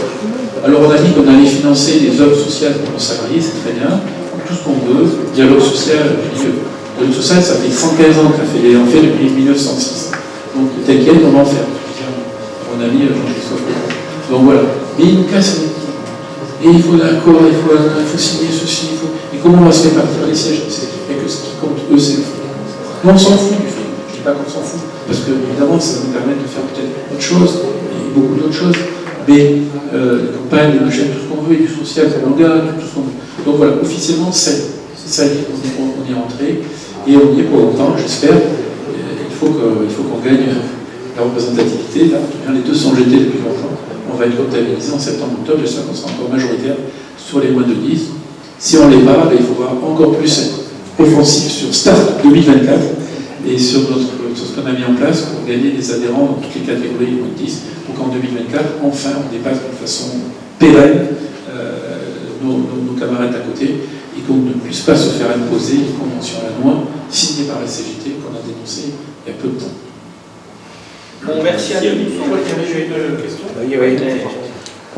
Alors on a dit qu'on allait financer des œuvres sociales pour nos salariés, c'est très bien, tout ce qu'on veut, dialogue social, dialogue social, ça fait 115 ans qu'on fait depuis 1906. Donc t'inquiète, on va en faire. Mon ami Jean-Christophe. Donc voilà. Mais il nous casse les pieds. Et il faut un accord, il faut signer ceci, Et comment on va se répartir les sièges? Et que ce qui compte, eux, c'est le fric. Nous, on s'en fout du fric. Je ne dis pas qu'on s'en fout, parce que, évidemment, ça nous permet de faire peut-être autre chose, et beaucoup d'autres choses. Mais les campagnes, les machines, tout ce qu'on veut, et du social, ça l'engage, tout ce qu'on veut. Donc voilà, officiellement, ça y est, on est rentré, et on y est pour longtemps, j'espère. Il faut qu'on gagne la représentativité. Là, les 2 sont jetés depuis longtemps. On va être comptabilisé en septembre-octobre. J'espère qu'on sera encore majoritaire sur les moins de 10. Si on les bat, il faudra encore plus être offensif sur Start 2024 et sur ce qu'on a mis en place pour gagner des adhérents dans toutes les catégories moins de 10, pour qu'en 2024, enfin, on dépasse de façon pérenne nos camarades à côté et qu'on ne puisse pas se faire imposer une convention à la noix signée par la CGT qu'on a dénoncée il y a peu de temps.
Bon, merci à tous. J'ai une question.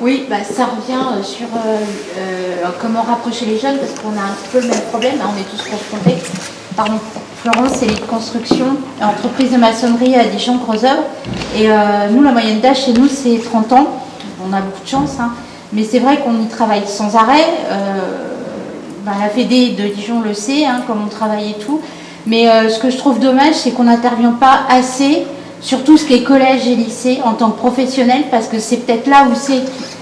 Oui, ça revient sur comment rapprocher les jeunes, parce qu'on a un petit peu le même problème, on est tous confrontés. Pardon, Florence, c'est de construction, entreprise de maçonnerie à Dijon, Gros Œuvre. Et nous, la moyenne d'âge chez nous, c'est 30 ans. On a beaucoup de chance, mais c'est vrai qu'on y travaille sans arrêt. La Fédé de Dijon le sait, comme on travaille et tout. Mais ce que je trouve dommage, c'est qu'on n'intervient pas assez sur tout ce qui est collège et lycée en tant que professionnel, parce que c'est peut-être là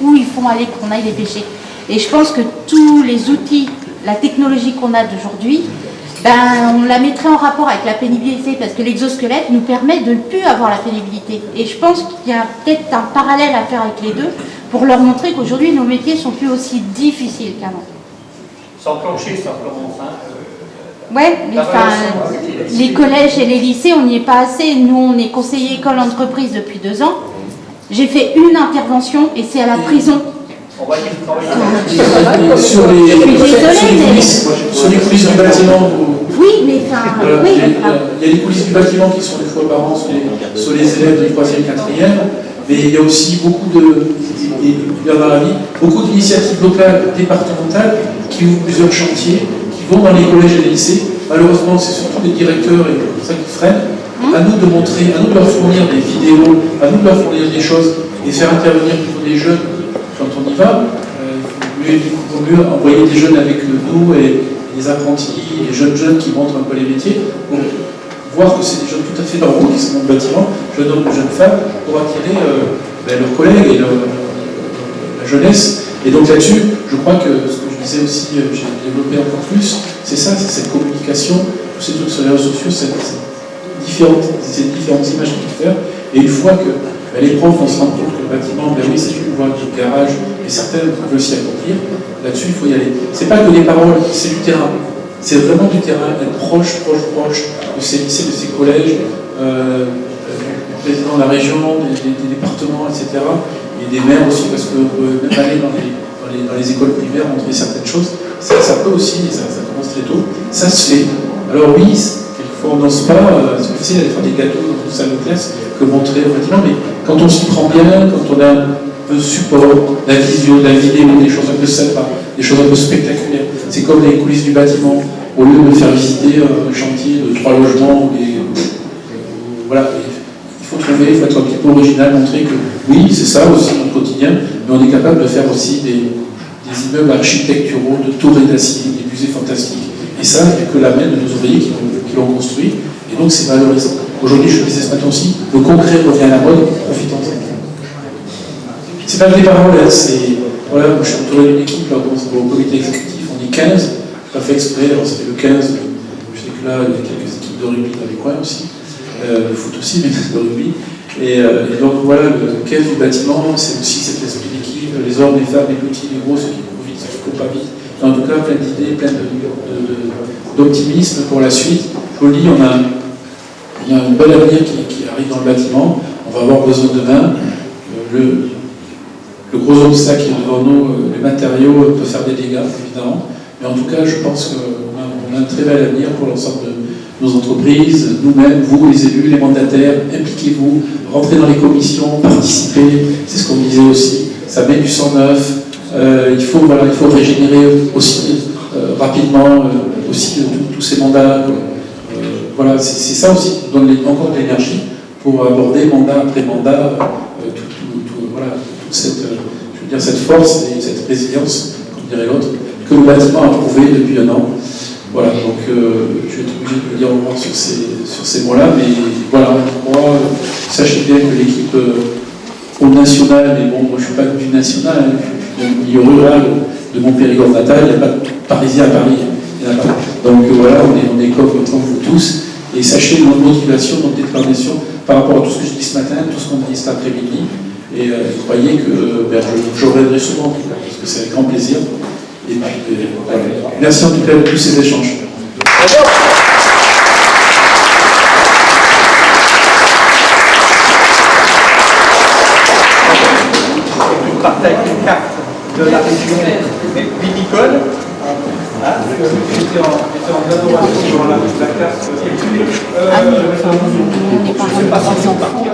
où ils font aller qu'on aille les pêcher. Et je pense que tous les outils, la technologie qu'on a d'aujourd'hui, on la mettrait en rapport avec la pénibilité, parce que l'exosquelette nous permet de ne plus avoir la pénibilité. Et je pense qu'il y a peut-être un parallèle à faire avec les deux, pour leur montrer qu'aujourd'hui nos métiers sont plus aussi difficiles qu'avant.
Sans plancher, simplement.
Ouais, mais les collèges et les lycées, on n'y est pas assez. Nous, on est conseiller école entreprise depuis 2 ans. J'ai fait une intervention et c'est à la prison.
On va dire
Sur les coulisses du bâtiment,
oui, mais
il y a les coulisses du bâtiment qui sont des fois par an sur les élèves de 3e, 4e, mais il y a aussi beaucoup d'initiatives locales, départementales, qui ouvrent plusieurs chantiers, qui vont dans les collèges et les lycées. Malheureusement, c'est surtout les directeurs et ça qui freinent. À nous de montrer, à nous de leur fournir des vidéos, à nous de leur fournir des choses et faire intervenir plutôt des jeunes quand on y va. Il vaut mieux envoyer des jeunes avec nous et des apprentis, les jeunes qui montrent un peu les métiers, pour voir que c'est des jeunes tout à fait normaux qui sont dans le bâtiment, jeunes hommes ou jeunes femmes, pour attirer leurs collègues et la jeunesse. Et donc là-dessus, je crois que ce que je disais aussi, j'ai développé encore plus, c'est ça, c'est cette communication, tous ces trucs sur les réseaux sociaux, ces différentes images qu'il faut faire. Et une fois que les profs vont se rendre compte que le bâtiment, oui, c'est une voie de garage, et certains veulent s'y accomplir, là-dessus, il faut y aller. C'est pas que des paroles, c'est du terrain. C'est vraiment du terrain, être proche de ces lycées, de ces collèges, du président de la région, des départements, etc. Et des maires aussi, parce que même aller dans les écoles primaires, montrer certaines choses, ça peut aussi, ça commence très tôt, ça se fait. Alors oui, quelquefois on n'ose pas, c'est plus facile d'aller faire des gâteaux dans une salle de classe que montrer au bâtiment, mais quand on s'y prend bien, quand on a un support, la visio, la vidéo, des choses un peu sympas, des choses un peu spectaculaires, c'est comme les coulisses du bâtiment, au lieu de faire visiter un chantier de 3 logements, voilà, il faut être un petit peu original, montrer que oui, c'est ça aussi notre quotidien, mais on est capable de faire aussi des immeubles architecturaux, de tours et d'acier, des musées fantastiques. Et ça, il n'y a que la main de nos ouvriers qui l'ont construit, et donc c'est valorisant. Aujourd'hui, je le disais ce matin aussi, le concret revient à la mode, profitons-en. C'est pas que des paroles, c'est. Voilà, moi je suis entouré d'une équipe, là, au comité exécutif, on est 15, pas fait exprès, alors c'était le 15, je sais que là, il y a quelques équipes de rugby dans les coins aussi, de foot aussi, mais de rugby. Et donc voilà, le 15 du bâtiment, c'est aussi cet esprit d'équipe, les hommes, les femmes, les petits, les gros, ceux qui courent vite, ceux qui ne courent pas vite. En tout cas, plein d'idées, plein d'optimisme pour la suite. Je vous le dis, il y a un bel avenir qui arrive dans le bâtiment. On va avoir besoin demain. Le gros obstacle qui est devant nous, les matériaux peuvent faire des dégâts, évidemment. Mais en tout cas, je pense qu'on a un très bel avenir pour l'ensemble de nos entreprises, nous-mêmes, vous, les élus, les mandataires. Impliquez-vous, rentrez dans les commissions, participez. C'est ce qu'on disait aussi. Ça met du sang neuf. Il faut régénérer aussi rapidement aussi tous ces mandats. Voilà, c'est ça aussi qui donne encore de l'énergie pour aborder mandat après mandat toute cette force et cette résilience, comme dirait l'autre, que le bâtiment a prouvé depuis 1 an. Voilà, donc je vais être obligé de le dire au revoir sur ces mots-là, mais voilà, moi, sachez bien que l'équipe au national, mais bon, moi je ne suis pas du national, je suis du milieu rural de mon Périgord natal, il n'y a pas de Parisien à Paris, il n'y en a pas. Donc voilà, on est comme vous tous, et sachez notre motivation, notre détermination par rapport à tout ce que je dis ce matin, tout ce qu'on dit cet après-midi. Et croyez que je reviendrai souvent, parce que c'est avec grand plaisir. Et puis, voilà. Merci en tout cas de tous ces échanges.
Je partage une carte de la région viticole. J'étais en adoration sur la carte. Je ne sais pas si c'est parti.